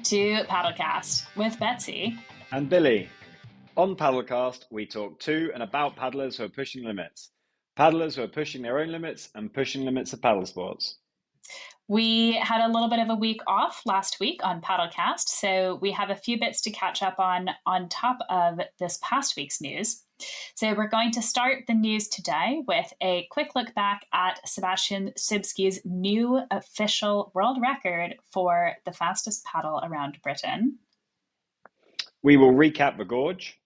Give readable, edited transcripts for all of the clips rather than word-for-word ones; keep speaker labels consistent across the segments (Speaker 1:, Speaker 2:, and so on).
Speaker 1: to Paddlecast with Betsy
Speaker 2: and Billy. On Paddlecast, we talk to and about paddlers who are pushing limits, paddlers who are pushing their own limits and pushing limits of paddle sports.
Speaker 1: We had a little bit of a week off last week on Paddlecast, so we have a few bits to catch up on top of this past week's news. So we're going to start the news today with a quick look back at Sebastian Szubski's new official world record for the fastest paddle around Britain.
Speaker 2: We will recap the Gorge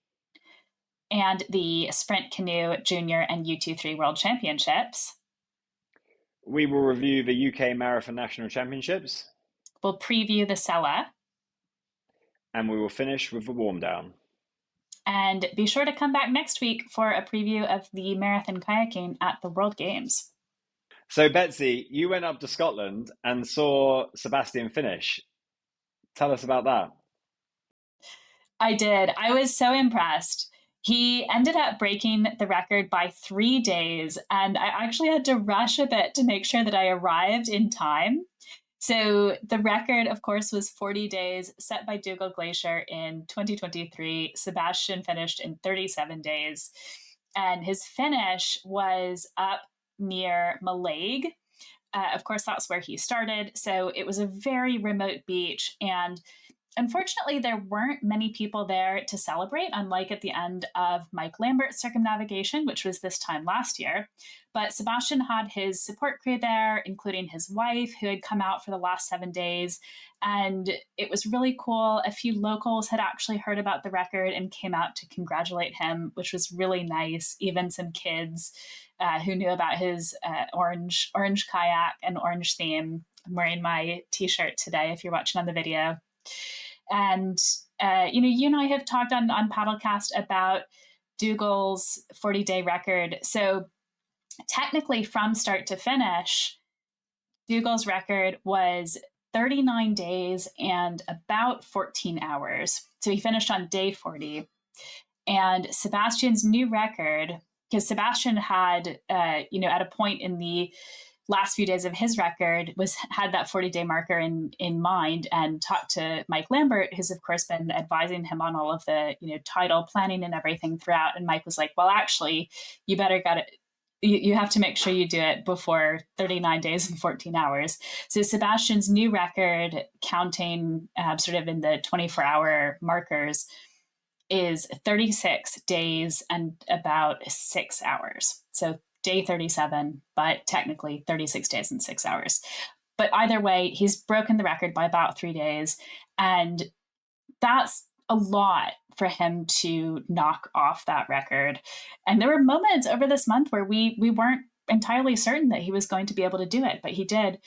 Speaker 1: and the Sprint Canoe Junior and U23 World Championships.
Speaker 2: We will review the UK Marathon National Championships.
Speaker 1: We'll preview the Sella.
Speaker 2: And we will finish with the warm down.
Speaker 1: And be sure to come back next week for a preview of the marathon kayaking at the World Games.
Speaker 2: So, Betsy, you went up to Scotland and saw Sebastian finish. Tell us about that.
Speaker 1: I did. I was so impressed. He ended up breaking the record by 3 days, and I actually had to rush a bit to make sure that I arrived in time. So the record, of course, was 40 days set by Dougal Glacier in 2023. Sebastian finished in 37 days, and his finish was up near Molokai. Of course, that's where he started. So it was a very remote beach, and unfortunately, there weren't many people there to celebrate, unlike at the end of Mike Lambert's circumnavigation, which was this time last year. But Sebastian had his support crew there, including his wife, who had come out for the last 7 days. And it was really cool. A few locals had actually heard about the record and came out to congratulate him, which was really nice. Even some kids who knew about his orange kayak and orange theme. I'm wearing my t-shirt today, if you're watching on the video. And, you and I have talked on Paddlecast about Dougal's 40-day record. So technically, from start to finish, Dougal's record was 39 days and about 14 hours. So he finished on day 40. And Sebastian's new record, because Sebastian had, at a point in the last few days of his record had that 40-day marker in mind, and talked to Mike Lambert, who's of course been advising him on all of the tidal planning and everything throughout. And Mike was like, well, actually, you better got it. You have to make sure you do it before 39 days and 14 hours. So Sebastian's new record, counting sort of in the 24-hour markers, is 36 days and about 6 hours. So day 37, but technically 36 days and 6 hours. But either way, he's broken the record by about 3 days. And that's a lot for him to knock off that record. And there were moments over this month where we weren't entirely certain that he was going to be able to do it, but he did.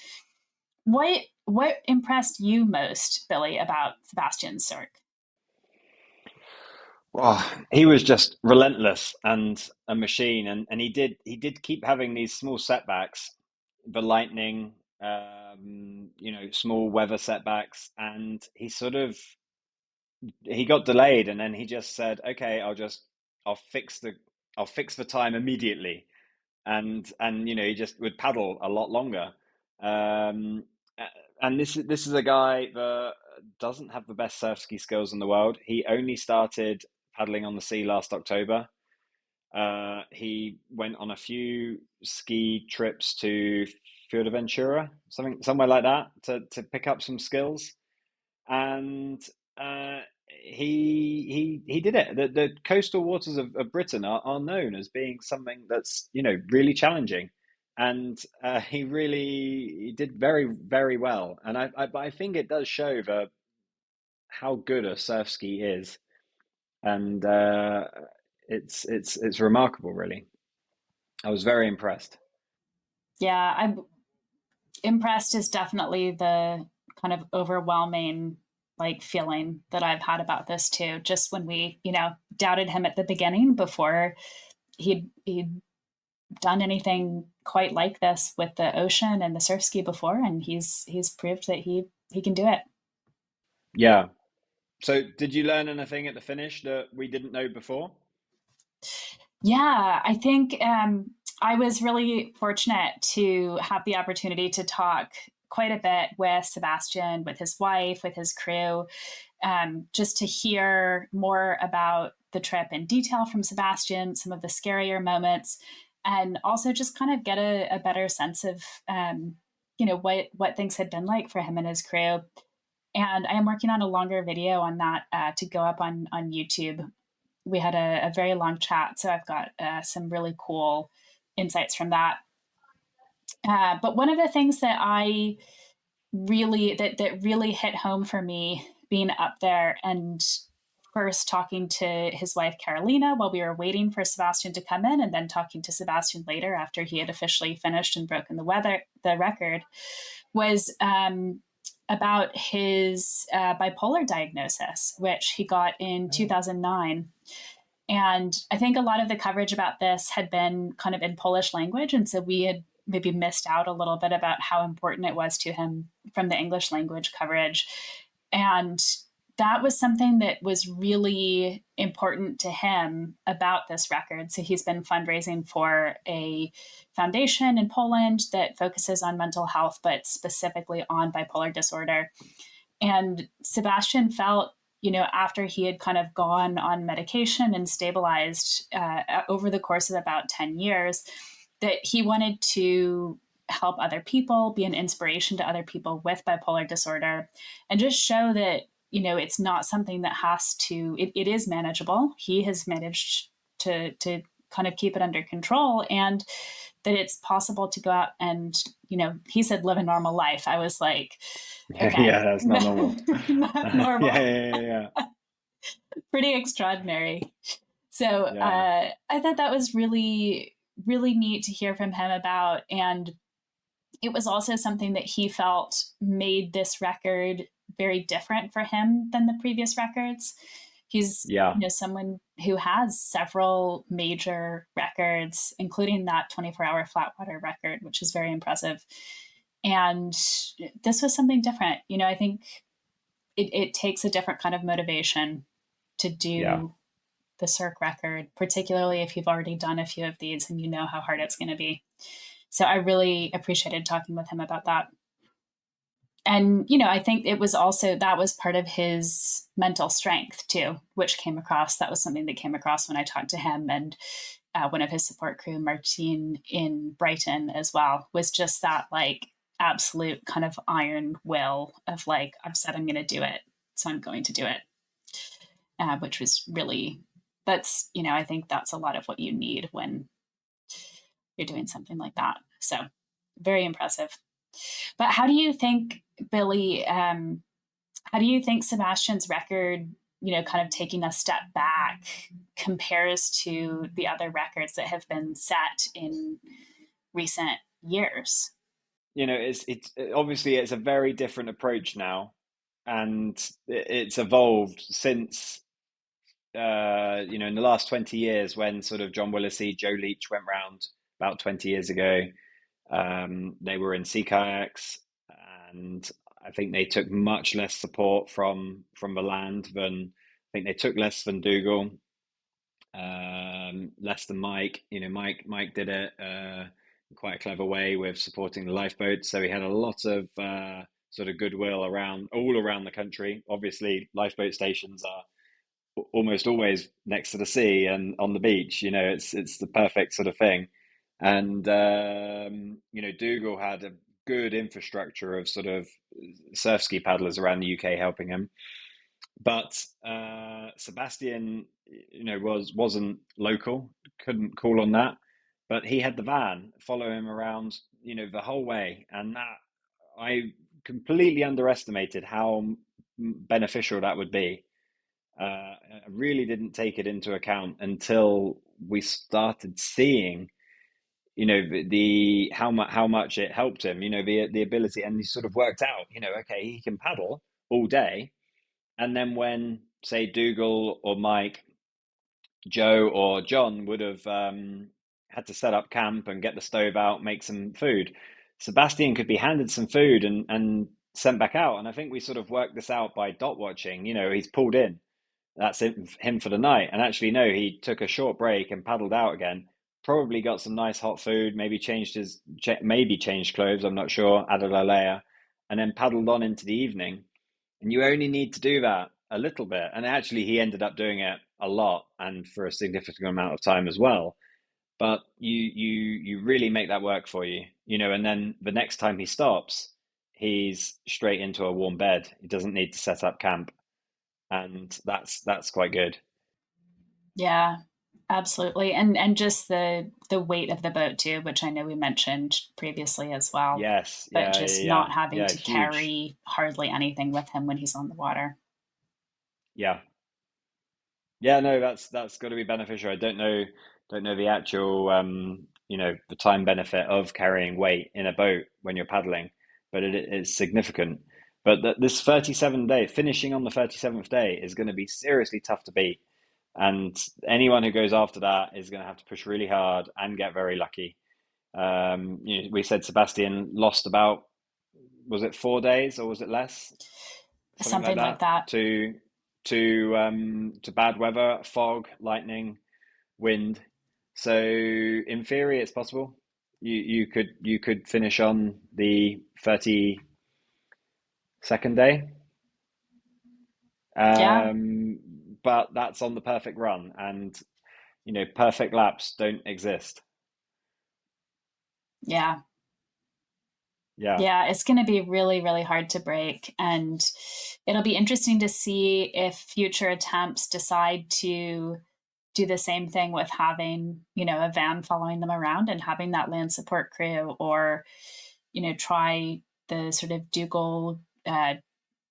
Speaker 1: What impressed you most, Billy, about Sebastian's circ?
Speaker 2: Well, he was just relentless and a machine, and he did keep having these small setbacks, the lightning, small weather setbacks, and he got delayed, and then he just said, "Okay, I'll fix the time immediately," and he just would paddle a lot longer, and this is a guy that doesn't have the best surf ski skills in the world. He only started paddling on the sea last October. He went on a few ski trips to Fuerteventura, somewhere like that, to pick up some skills, and he did it. The coastal waters of Britain are known as being something that's really challenging, and he did very, very well. And I think it does show how good a surf ski is. And it's remarkable, really. I was very impressed.
Speaker 1: Yeah, I'm impressed is definitely the kind of overwhelming feeling that I've had about this too. Just when we, doubted him at the beginning before he'd done anything quite like this with the ocean and the surf ski before, and he's proved that he can do it.
Speaker 2: Yeah. So did you learn anything at the finish that we didn't know before?
Speaker 1: Yeah, I think I was really fortunate to have the opportunity to talk quite a bit with Sebastian, with his wife, with his crew, just to hear more about the trip in detail from Sebastian, some of the scarier moments, and also just kind of get a better sense of, what things had been like for him and his crew. And I am working on a longer video on that to go up on YouTube. We had a very long chat, so I've got some really cool insights from that. But one of the things that I really that really hit home for me being up there and first talking to his wife Carolina while we were waiting for Sebastian to come in, and then talking to Sebastian later after he had officially finished and broken the record, was about his bipolar diagnosis, which he got in 2009. And I think a lot of the coverage about this had been kind of in Polish language. And so we had maybe missed out a little bit about how important it was to him from the English language coverage. And that was something that was really important to him about this record. So he's been fundraising for a foundation in Poland that focuses on mental health, but specifically on bipolar disorder. And Sebastian felt, after he had kind of gone on medication and stabilized over the course of about 10 years, that he wanted to help other people, be an inspiration to other people with bipolar disorder, and just show that, it's not something that it is manageable. He has managed to kind of keep it under control, and that it's possible to go out and, he said, live a normal life. I was like, okay,
Speaker 2: Yeah, that's not normal.
Speaker 1: not normal.
Speaker 2: Yeah.
Speaker 1: Pretty extraordinary. So
Speaker 2: Yeah.
Speaker 1: I thought that was really, really neat to hear from him about. And it was also something that he felt made this record very different for him than the previous records. He's
Speaker 2: Yeah.
Speaker 1: someone who has several major records, including that 24-hour flatwater record, which is very impressive. And this was something different. I think it takes a different kind of motivation to
Speaker 2: Yeah.
Speaker 1: do the circ record, particularly if you've already done a few of these and you know how hard it's going to be. So I really appreciated talking with him about that. And, I think it was also, that was part of his mental strength too, which came across. That was something that came across when I talked to him and one of his support crew, Martine, in Brighton as well, was just that like absolute kind of iron will of like, I've said I'm going to do it, so I'm going to do it. Which was really, I think that's a lot of what you need when you're doing something like that. So very impressive. But how do you think, Billy, how do you think Sebastian's record, kind of taking a step back compares to the other records that have been set in recent years?
Speaker 2: It's obviously it's a very different approach now, and it's evolved since in the last 20 years when sort of John Willesee, Joe Leach went round about 20 years ago. They were in sea kayaks, and I think they took much less support from the land than I think they took less than Dougal, less than Mike. Mike did it in quite a clever way with supporting the lifeboats, so he had a lot of sort of goodwill all around the country. Obviously, lifeboat stations are almost always next to the sea and on the beach. It's the perfect sort of thing. And Dougal had a good infrastructure of sort of surf ski paddlers around the UK helping him. But Sebastian, wasn't local, couldn't call on that. But he had the van follow him around, the whole way, and that I completely underestimated how beneficial that would be. I really didn't take it into account until we started seeing, the how much it helped him, the ability, and he sort of worked out, okay, he can paddle all day, and then when say Dougal or Mike, Joe or John would have had to set up camp and get the stove out, make some food, Sebastian could be handed some food and sent back out. And I think we sort of worked this out by dot watching. He's pulled in, that's him for the night. And actually, no, he took a short break and paddled out again. Probably got some nice hot food. Maybe changed clothes. I'm not sure. Added a layer, and then paddled on into the evening. And you only need to do that a little bit. And actually, he ended up doing it a lot and for a significant amount of time as well. But you really make that work for you, you know. And then the next time he stops, he's straight into a warm bed. He doesn't need to set up camp, and that's quite good.
Speaker 1: Yeah, absolutely. And just the weight of the boat too, which I know we mentioned previously as well,
Speaker 2: Yes,
Speaker 1: but
Speaker 2: yeah, yeah,
Speaker 1: just
Speaker 2: yeah,
Speaker 1: not having
Speaker 2: yeah.
Speaker 1: to
Speaker 2: Huge.
Speaker 1: carry hardly anything with him when he's on the water.
Speaker 2: Yeah, yeah. No, that's got to be beneficial. I don't know the actual you know, the time benefit of carrying weight in a boat when you're paddling, but it's significant. But this 37 day, finishing on the 37th day, is going to be seriously tough to beat. And anyone who goes after that is going to have to push really hard and get very lucky. You know, we said Sebastian lost about, was it 4 days or was it less? Something like
Speaker 1: Something like
Speaker 2: that
Speaker 1: that.
Speaker 2: to bad weather, fog, lightning, wind. So in theory, it's possible. You could finish on the 32nd day,
Speaker 1: Yeah.
Speaker 2: um, but that's on the perfect run, and you know, perfect laps don't exist.
Speaker 1: Yeah.
Speaker 2: Yeah,
Speaker 1: Yeah, it's going to be really, really hard to break. And it'll be interesting to see if future attempts decide to do the same thing with having, a van following them around and having that land support crew, or, try the sort of Dougal,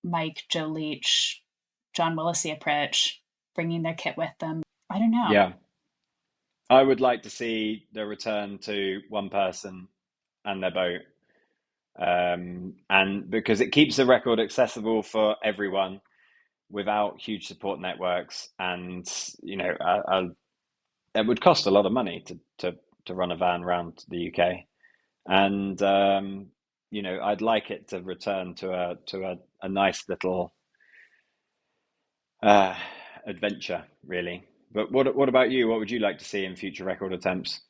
Speaker 1: Mike, Joe Leach, John Willissey approach, bringing their kit with them. I don't know.
Speaker 2: yeah. I would like to see the return to one person and their boat, and because it keeps the record accessible for everyone without huge support networks, and you know, it would cost a lot of money to run a van around the UK, and you know, I'd like it to return to a nice little uh, adventure, really. But what about you? What would you like to see in future record attempts?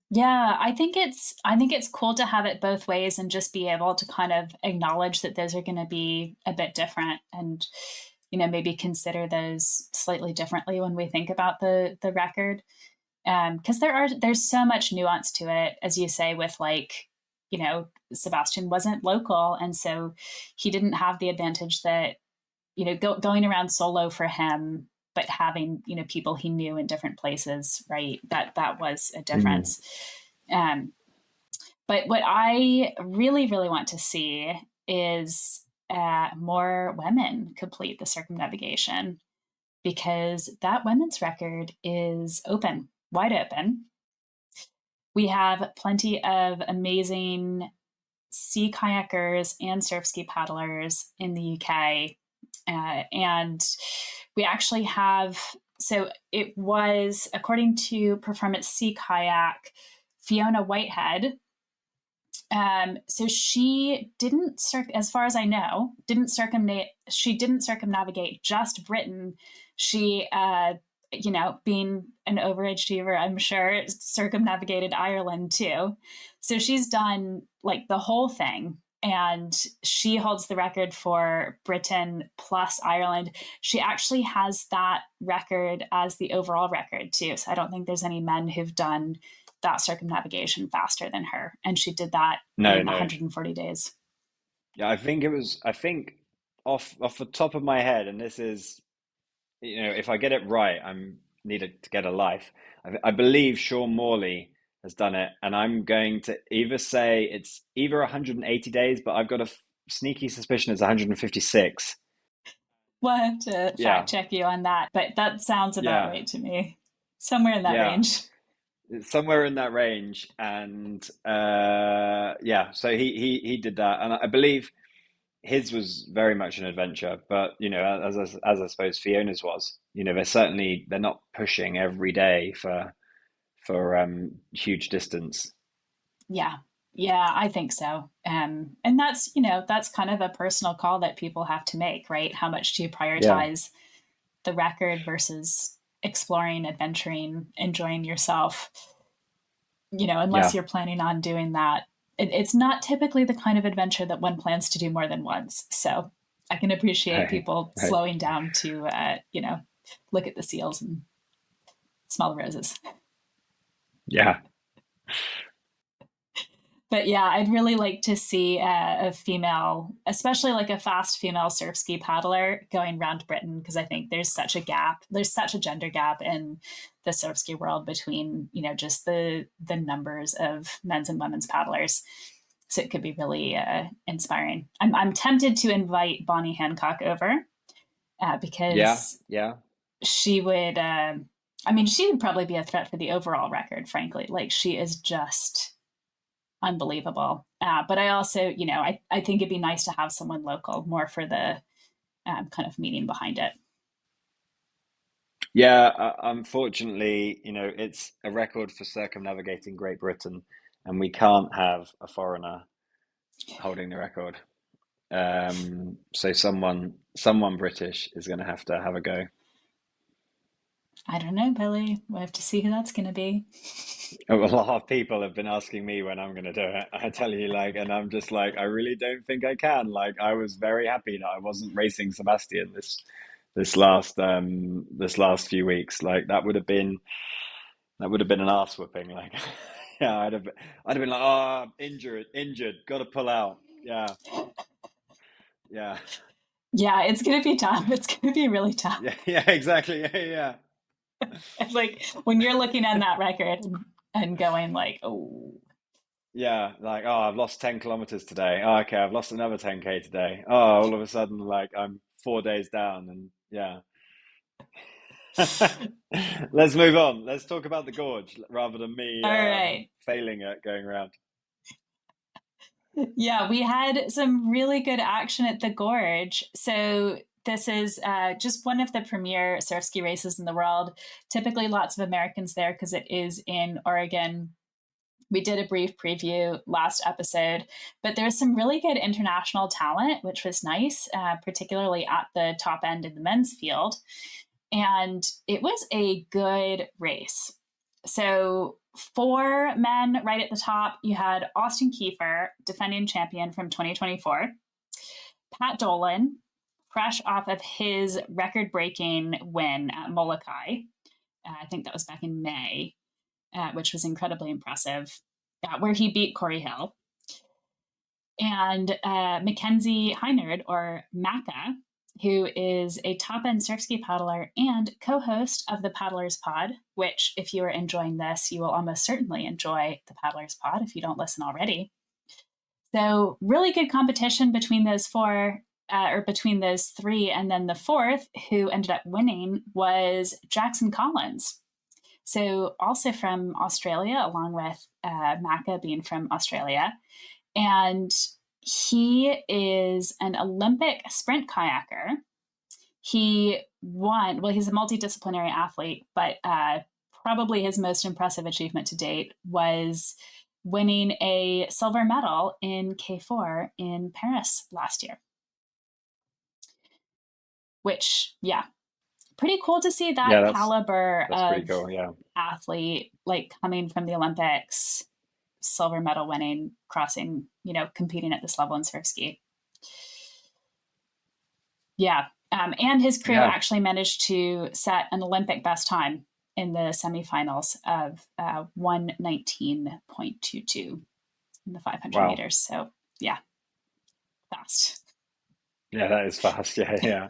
Speaker 1: Yeah, I think it's cool to have it both ways and just be able to kind of acknowledge that those are going to be a bit different, and maybe consider those slightly differently when we think about the record, because there's so much nuance to it, as you say, with like, Sebastian wasn't local, and so he didn't have the advantage that, going around solo for him, but having, people he knew in different places, right? That was a
Speaker 2: Mm.
Speaker 1: difference. um, but what I really, really want to see is more women complete the circumnavigation, because that women's record is open, wide open. We have plenty of amazing sea kayakers and surf ski paddlers in the UK. And we actually have, so it was, according to Performance Sea Kayak, Fiona Whitehead. So she didn't as far as I know, she didn't circumnavigate just Britain. She, being an overachiever, I'm sure circumnavigated Ireland too. So she's done like the whole thing. And she holds the record for Britain plus Ireland. She actually has that record as the overall record too. So I don't think there's any men who've done that circumnavigation faster than her. And she did that
Speaker 2: No,
Speaker 1: in
Speaker 2: no.
Speaker 1: 140 days.
Speaker 2: Yeah, I think it was. I think off the top of my head, and this is, you know, if I get it right, I'm needed to get a life. I believe Sean Morley has done it, and I'm going to either say it's either 180 days, but I've got a sneaky suspicion it's 156.
Speaker 1: We'll have to
Speaker 2: Yeah,
Speaker 1: fact check you on that, but that sounds about
Speaker 2: yeah,
Speaker 1: right to me. Somewhere in that
Speaker 2: yeah.
Speaker 1: range.
Speaker 2: It's somewhere in that range, and yeah. So he did that, and I believe his was very much an adventure, but you know, as I suppose Fiona's was, you know, they're not pushing every day for huge distance.
Speaker 1: Yeah. Yeah, I think so. And that's kind of a personal call that people have to make, right? How much do you
Speaker 2: Yeah,
Speaker 1: prioritize the record versus exploring, adventuring, enjoying yourself? Unless
Speaker 2: yeah,
Speaker 1: you're planning on doing that it's not typically the kind of adventure that one plans to do more than once. So I can appreciate
Speaker 2: Right,
Speaker 1: people
Speaker 2: right.
Speaker 1: slowing down to, look at the seals and smell the roses.
Speaker 2: Yeah,
Speaker 1: But yeah, I'd really like to see a female, especially like a fast female surf ski paddler going around Britain, because I think there's such a gap. There's such a gender gap in the surf ski world between, just the numbers of men's and women's paddlers. So it could be really inspiring. I'm tempted to invite Bonnie Hancock over
Speaker 2: yeah,
Speaker 1: because
Speaker 2: yeah.
Speaker 1: she would. I mean, she would probably be a threat for the overall record. Frankly, like she is just unbelievable. But I also, I think it'd be nice to have someone local more for the kind of meaning behind it.
Speaker 2: Yeah, unfortunately, it's a record for circumnavigating Great Britain, and we can't have a foreigner holding the record. So someone British is going to have a go.
Speaker 1: I don't know, Billy. We'll have to see who that's going to be.
Speaker 2: A lot of people have been asking me when I'm going to do it. I tell you, and I'm just like, I really don't think I can. Like, I was very happy that I wasn't racing Sebastian this last few weeks. Like, that would have been an ass whooping. Like, yeah, I'd have been like, oh, I'm injured, got to pull out. Yeah, yeah,
Speaker 1: Yeah, it's going to be tough. It's going to be really tough.
Speaker 2: yeah, yeah, exactly. Yeah,
Speaker 1: Like when you're looking at that record and going like, oh,
Speaker 2: yeah. Like, oh, I've lost 10 kilometers today. Oh, okay, I've lost another 10K today. Oh, all of a sudden, like, I'm 4 days down, and yeah. Let's move on. Let's talk about the gorge rather than me
Speaker 1: all right.
Speaker 2: failing at going around.
Speaker 1: Yeah, we had some really good action at the Gorge. So this is just one of the premier surf ski races in the world. Typically, lots of Americans there because it is in Oregon. We did a brief preview last episode, but there's some really good international talent, which was nice, particularly at the top end in the men's field. And it was a good race. So, four men right at the top, you had Austin Kieffer, defending champion from 2024, Pat Dolan, fresh off of his record breaking win at Molokai. I think that was back in May, which was incredibly impressive, where he beat Corey Hill. And Mackenzie Hynard, or Macca, who is a top end surf ski paddler and co host of the Paddlers Pod, which, if you are enjoying this, you will almost certainly enjoy the Paddlers Pod if you don't listen already. So, really good competition between those four, or between those three. And then the fourth, who ended up winning, was Jackson Collins. So, also from Australia, along with Macca being from Australia. And he is an Olympic sprint kayaker. He won, well, he's a multidisciplinary athlete, but probably his most impressive achievement to date was winning a silver medal in K4 in Paris last year. Which, yeah, pretty cool to see that
Speaker 2: Yeah,
Speaker 1: caliber
Speaker 2: that's pretty
Speaker 1: of
Speaker 2: cool. Yeah,
Speaker 1: athlete like coming from the Olympics, silver medal winning, crossing, competing at this level in surf ski. Yeah. And his crew
Speaker 2: yeah.
Speaker 1: actually managed to set an Olympic best time in the semifinals of 1:19.22 in the 500
Speaker 2: Wow.
Speaker 1: meters. So, yeah, fast.
Speaker 2: Yeah, that is fast. Yeah, yeah,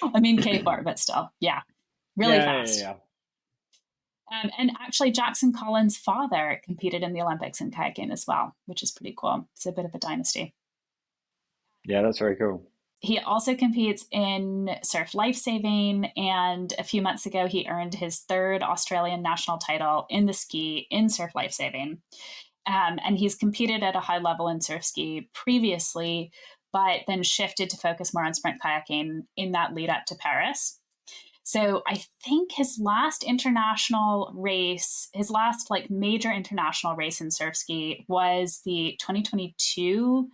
Speaker 1: I mean, K4, but still, yeah, really
Speaker 2: yeah, yeah,
Speaker 1: fast.
Speaker 2: yeah.
Speaker 1: And actually, Jackson Collins' father competed in the Olympics in kayaking as well, which is pretty cool. It's a bit of a dynasty.
Speaker 2: Yeah, that's very cool.
Speaker 1: He also competes in surf lifesaving, and a few months ago, he earned his third Australian national title in the ski in surf lifesaving. And he's competed at a high level in surf ski previously, but then shifted to focus more on sprint kayaking in that lead up to Paris. So I think his last international race, his last like major international race in surf ski was the 2022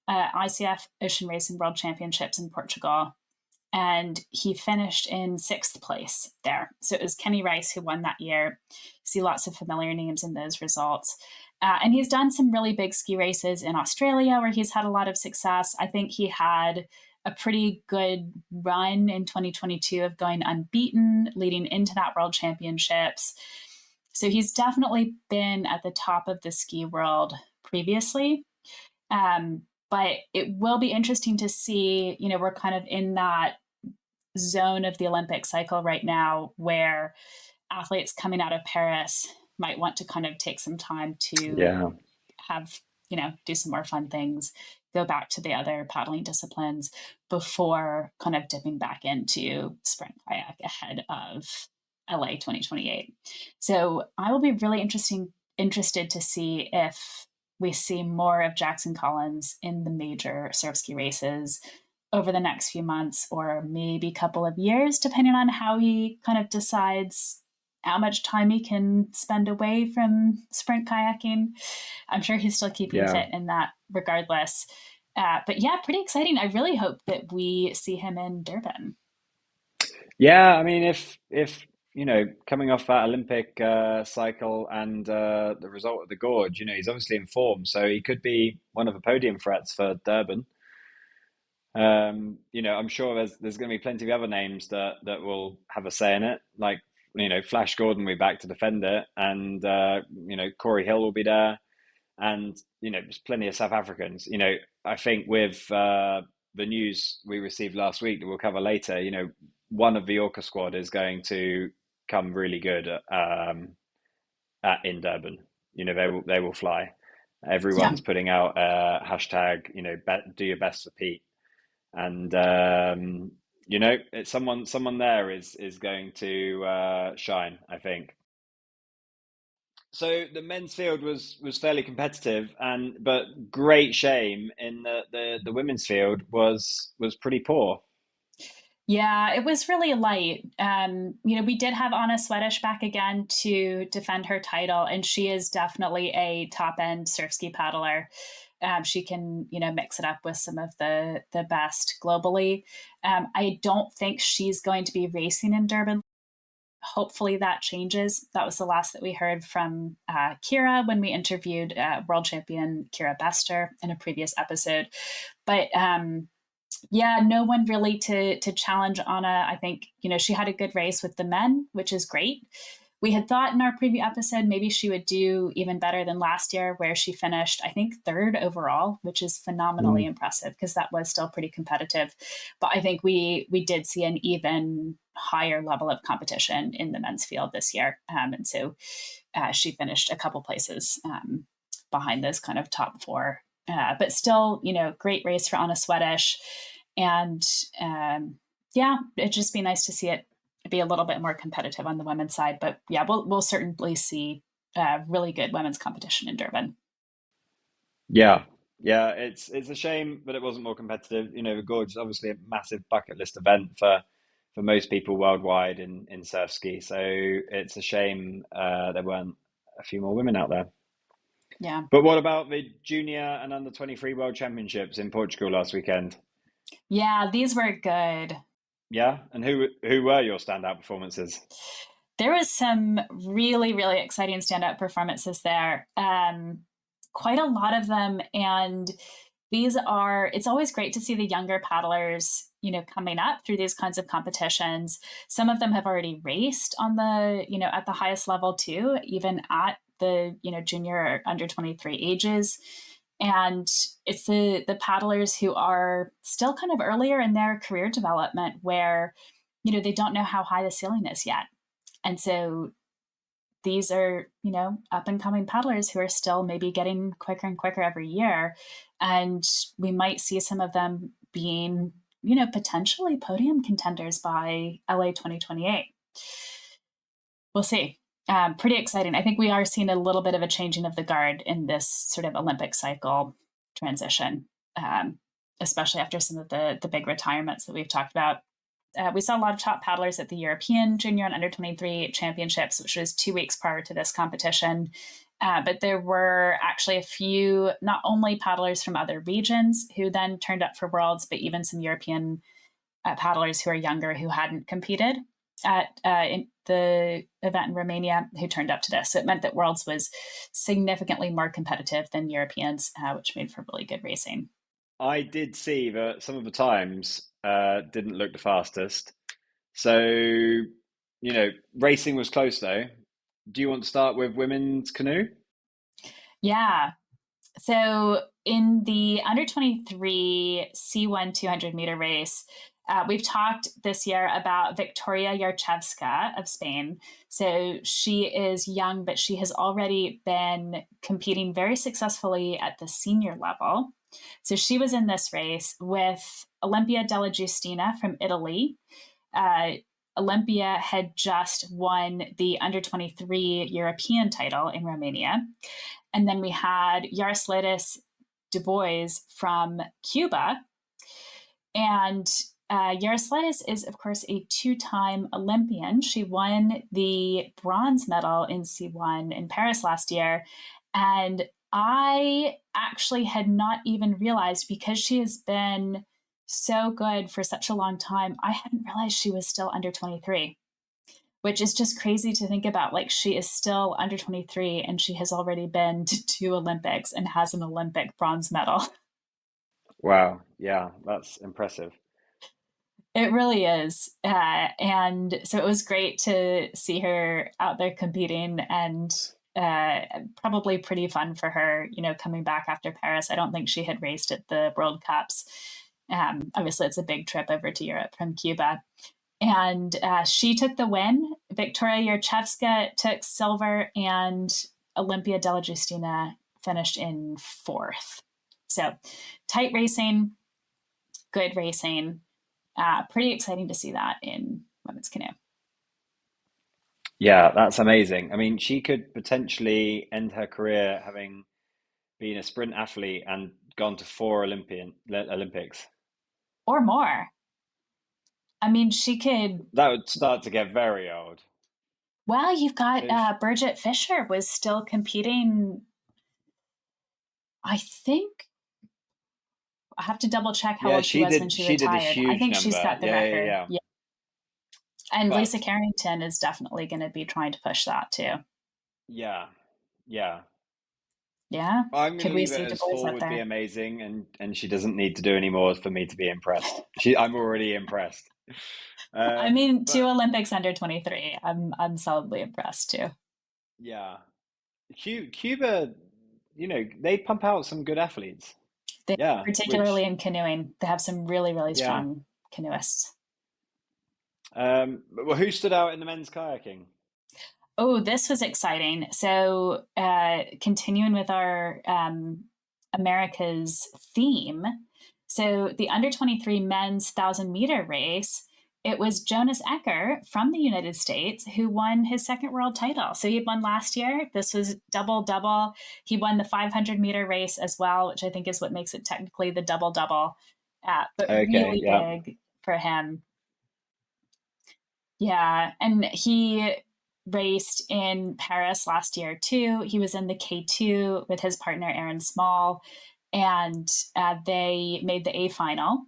Speaker 1: ICF Ocean Racing World Championships in Portugal. and he finished in 6th place there. So it was Kenny Rice who won that year. You see lots of familiar names in those results. And he's done some really big ski races in Australia where he's had a lot of success. I think he had a pretty good run in 2022 of going unbeaten leading into that World Championships. So he's definitely been at the top of the ski world previously. But it will be interesting to see, we're kind of in that zone of the Olympic cycle right now where athletes coming out of Paris might want to kind of take some time to
Speaker 2: Yeah.
Speaker 1: have, do some more fun things, go back to the other paddling disciplines before kind of dipping back into sprint kayak ahead of LA 2028. So I will be really interested to see if we see more of Jackson Collins in the major surf ski races over the next few months or maybe a couple of years, depending on how he kind of decides how much time he can spend away from sprint kayaking. I'm sure he's still keeping
Speaker 2: Yeah.
Speaker 1: fit in that regardless. But yeah, pretty exciting. I really hope that we see him in Durban.
Speaker 2: Yeah, I mean, if coming off that Olympic cycle and the result of the Gorge, he's obviously in form, so he could be one of the podium threats for Durban. I'm sure there's going to be plenty of other names that will have a say in it, like Flash Gordon will be back to defend it, and Corey Hill will be there, and there's plenty of South Africans. I think with the news we received last week that we'll cover later, one of the Orca squad is going to come really good in Durban. They will fly.
Speaker 1: Yeah.
Speaker 2: Everyone's putting out hashtag, do your best for Pete, and it's someone there is going to shine, I think. So the men's field was fairly competitive, but great shame in the women's field was pretty poor.
Speaker 1: Yeah, it was really light. We did have Anna Swetish back again to defend her title, and she is definitely a top end surf ski paddler. She can, mix it up with some of the best globally. I don't think she's going to be racing in Durban. Hopefully that changes. That was the last that we heard from Kira when we interviewed world champion Kira Bester in a previous episode. But yeah, no one really to challenge Anna. I think, she had a good race with the men, which is great. We had thought in our preview episode maybe she would do even better than last year, where she finished, I think, 3rd overall, which is phenomenally
Speaker 2: Mm.
Speaker 1: impressive because that was still pretty competitive. But I think we did see an even higher level of competition in the men's field this year. And so she finished a couple places behind those kind of top 4. But still, great race for Anna Swedish. And yeah, it'd just be nice to see it be a little bit more competitive on the women's side. But yeah, we'll certainly see really good women's competition in Durban.
Speaker 2: Yeah, yeah, it's a shame that it wasn't more competitive. The Gorge is obviously a massive bucket list event for most people worldwide in surf ski. So it's a shame there weren't a few more women out there.
Speaker 1: Yeah.
Speaker 2: But what about the junior and under 23 world championships in Portugal last weekend?
Speaker 1: Yeah, these were good.
Speaker 2: Yeah, and who were your standout performances?
Speaker 1: There was some really, really exciting standout performances there. Quite a lot of them. And it's always great to see the younger paddlers, coming up through these kinds of competitions. Some of them have already raced on at the highest level too, even at the, junior or under 23 ages. And it's the paddlers who are still kind of earlier in their career development where, they don't know how high the ceiling is yet. And so these are, up and coming paddlers who are still maybe getting quicker and quicker every year. And we might see some of them being, potentially podium contenders by LA 2028. We'll see. Pretty exciting. I think we are seeing a little bit of a changing of the guard in this sort of Olympic cycle transition, especially after some of the big retirements that we've talked about. We saw a lot of top paddlers at the European Junior and Under 23 Championships, which was 2 weeks prior to this competition. But there were actually a few, not only paddlers from other regions who then turned up for Worlds, but even some European paddlers who are younger who hadn't competed at in the event in Romania who turned up to this. So it meant that Worlds was significantly more competitive than Europeans, which made for really good racing.
Speaker 2: I did see that some of the times didn't look the fastest. So, racing was close though. Do you want to start with women's canoe?
Speaker 1: Yeah. So in the under 23 C1 200-meter race, we've talked this year about Victoria Yarchevska of Spain. So she is young, but she has already been competing very successfully at the senior level. So she was in this race with Olimpia Della Giustina from Italy. Uh, Olympia had just won the under 23 European title in Romania. And then we had Yaroslatis Dubois from Cuba. And Yaroslatis is, of course, a two-time Olympian. She won the bronze medal in C1 in Paris last year. And I actually had not even realized, because she has been so good for such a long time, I hadn't realized she was still under 23, which is just crazy to think about. Like, she is still under 23 and she has already been to two Olympics and has an Olympic bronze medal.
Speaker 2: Wow, yeah, that's impressive.
Speaker 1: It really is. And so it was great to see her out there competing, and probably pretty fun for her, coming back after Paris. I don't think she had raced at the World Cups. Obviously, it's a big trip over to Europe from Cuba. And she took the win. Victoria Yarchevska took silver, and Olimpia Della Giustina finished in fourth. So tight racing, good racing. Pretty exciting to see that in women's canoe.
Speaker 2: Yeah, that's amazing. I mean, she could potentially end her career having been a sprint athlete and gone to four Olympics.
Speaker 1: Or more. I mean, she could.
Speaker 2: That would start to get very old.
Speaker 1: Well, you've got
Speaker 2: If,
Speaker 1: Bridget Fisher was still competing. I think I have to double check how
Speaker 2: yeah,
Speaker 1: old she was when she
Speaker 2: she did a
Speaker 1: retired. I
Speaker 2: huge
Speaker 1: think she's
Speaker 2: number.
Speaker 1: got the
Speaker 2: Yeah, yeah,
Speaker 1: record.
Speaker 2: yeah.
Speaker 1: Yeah. And Lisa
Speaker 2: But
Speaker 1: Carrington is definitely going to be trying to push that too.
Speaker 2: yeah, yeah.
Speaker 1: Yeah.
Speaker 2: I'm going
Speaker 1: Could
Speaker 2: to
Speaker 1: we
Speaker 2: leave it
Speaker 1: see Du
Speaker 2: as
Speaker 1: Bois
Speaker 2: four
Speaker 1: up
Speaker 2: would be
Speaker 1: there?
Speaker 2: amazing, and she doesn't need to do any more for me to be impressed. I'm already impressed.
Speaker 1: I mean, two
Speaker 2: But
Speaker 1: Olympics under 23. I'm solidly impressed too.
Speaker 2: yeah, Cuba, they pump out some good athletes.
Speaker 1: They,
Speaker 2: Yeah,
Speaker 1: particularly
Speaker 2: which
Speaker 1: in canoeing, they have some really, really
Speaker 2: yeah.
Speaker 1: strong canoeists.
Speaker 2: Well, who stood out in the men's kayaking?
Speaker 1: Oh, this was exciting. So, continuing with our America's theme. So, the under 23 men's 1,000-meter race, it was Jonas Ecker from the United States who won his second world title. So, he won last year. This was double double. He won the 500-meter race as well, which I think is what makes it technically the double double, but
Speaker 2: Okay,
Speaker 1: really
Speaker 2: yeah.
Speaker 1: big for him. Yeah, and he raced in Paris last year too. He was in the K2 with his partner Aaron Small, and they made the A final.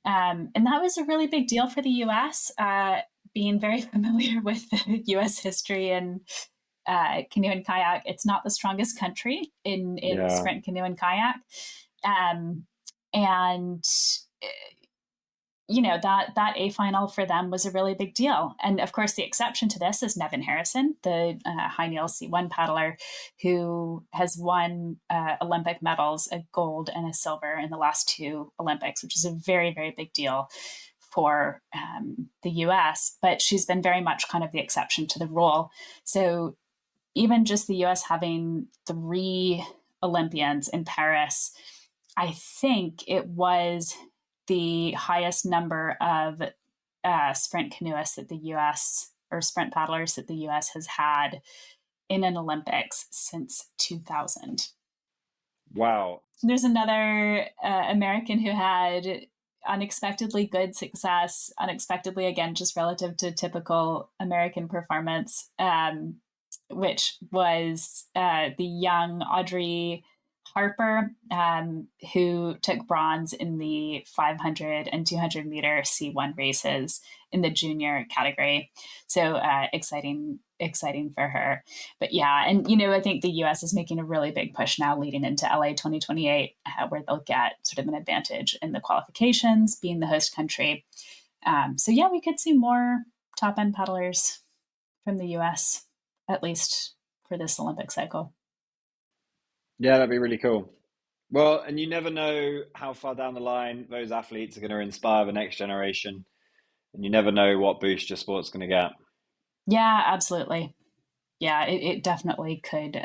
Speaker 1: And that was a really big deal for the US, being very familiar with the US history and canoe and kayak. It's not the strongest country in
Speaker 2: Yeah.
Speaker 1: sprint canoe and kayak. And that A final for them was a really big deal. And of course, the exception to this is Nevin Harrison, the high Neil C1 paddler, who has won Olympic medals, a gold and a silver in the last two Olympics, which is a very, very big deal for the US. But she's been very much kind of the exception to the rule. So even just the US having three Olympians in Paris, I think it was the highest number of sprint canoeists that the US, or sprint paddlers that the US has had in an Olympics since 2000.
Speaker 2: Wow.
Speaker 1: There's another American who had unexpectedly good success, unexpectedly, again, just relative to typical American performance, which was the young Audrey Harper, who took bronze in the 500 and 200 meter C1 races in the junior category. So exciting for her. But yeah, and I think the US is making a really big push now leading into LA 2028, where they'll get sort of an advantage in the qualifications, being the host country. So yeah, we could see more top end paddlers from the US, at least for this Olympic cycle.
Speaker 2: Yeah, that'd be really cool. Well, and you never know how far down the line those athletes are going to inspire the next generation, and you never know what boost your sport's going to get.
Speaker 1: Yeah, absolutely. Yeah, it definitely could.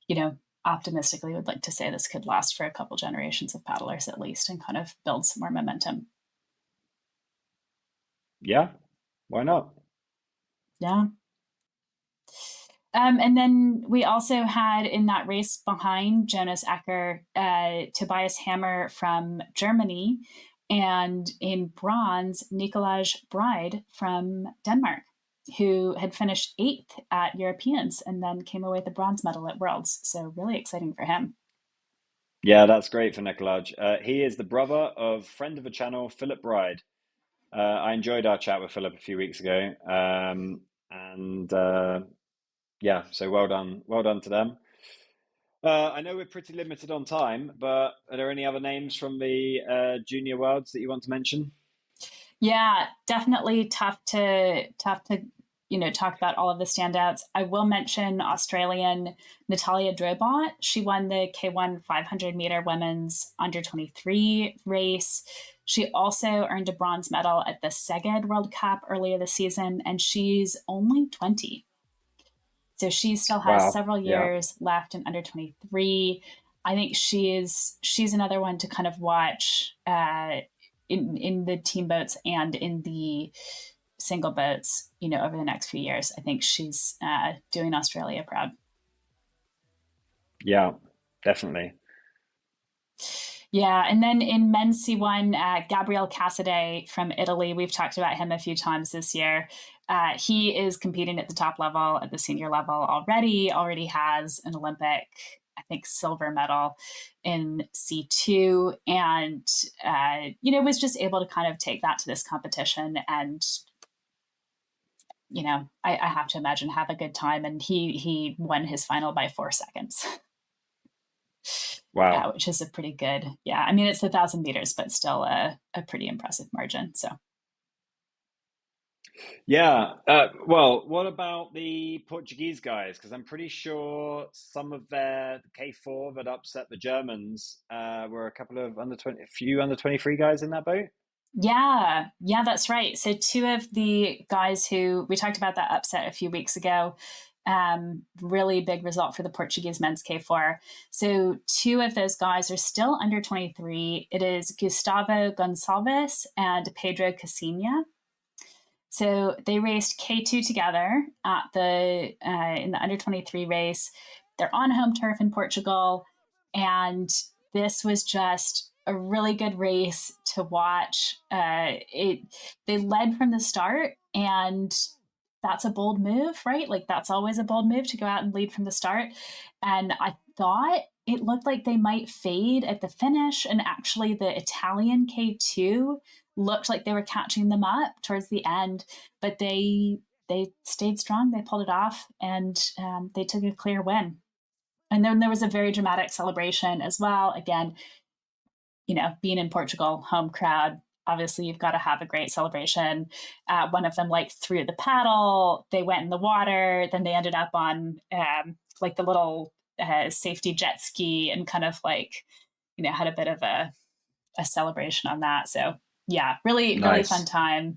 Speaker 1: You know, Optimistically, would like to say this could last for a couple generations of paddlers at least, and kind of build some more momentum.
Speaker 2: Yeah, why not?
Speaker 1: Yeah. And then we also had in that race behind Jonas Ecker, Tobias Hammer from Germany, and in bronze, Nicolaj Bride from Denmark, who had finished 8th at Europeans and then came away with the bronze medal at Worlds. So really exciting for him.
Speaker 2: Yeah, that's great for Nicolaj. He is the brother of friend of the channel, Philip Bride. I enjoyed our chat with Philip a few weeks ago, and yeah, so well done to them. I know we're pretty limited on time, but are there any other names from the junior worlds that you want to mention?
Speaker 1: Yeah, definitely tough to talk about all of the standouts. I will mention Australian Natalia Drobot. She won the K1 500 meter women's under 23 race. She also earned a bronze medal at the Szeged World Cup earlier this season, and she's only 20. So she still has
Speaker 2: Wow.
Speaker 1: several
Speaker 2: Yeah.
Speaker 1: years left in under 23. I think she's another one to kind of watch in the team boats and in the single boats, over the next few years. I think she's doing Australia proud.
Speaker 2: Yeah, definitely.
Speaker 1: Yeah, and then in men's C1, Gabriel Cassidy from Italy, we've talked about him a few times this year. He is competing at the top level, at the senior level already has an Olympic, I think, silver medal in C2, and, was just able to kind of take that to this competition and, I have to imagine have a good time. And he won his final by 4 seconds.
Speaker 2: Wow.
Speaker 1: Which is a pretty good. Yeah, I mean it's 1,000 meters, but still a pretty impressive margin. So
Speaker 2: Yeah. Well, what about the Portuguese guys? Because I'm pretty sure some of their K4 that upset the Germans were a couple of a few under 23 guys in that boat.
Speaker 1: yeah, that's right. So two of the guys who we talked about that upset a few weeks ago. Really big result for the Portuguese men's K4. So two of those guys are still under 23. It is Gustavo Gonçalves and Pedro Casinha. So they raced K2 together at the in the under 23 race. They're on home turf in Portugal, and this was just a really good race to watch. They led from the start, and that's a bold move, right? Like that's always a bold move to go out and lead from the start. And I thought it looked like they might fade at the finish, and actually the Italian K2 looked like they were catching them up towards the end, but they stayed strong. They pulled it off, and they took a clear win. And then there was a very dramatic celebration as well. Again, being in Portugal, home crowd. Obviously, you've got to have a great celebration. One of them like threw the paddle. They went in the water. Then they ended up on like the little safety jet ski and kind of like had a bit of a celebration on that. So yeah, really, really fun
Speaker 2: Nice.
Speaker 1: time.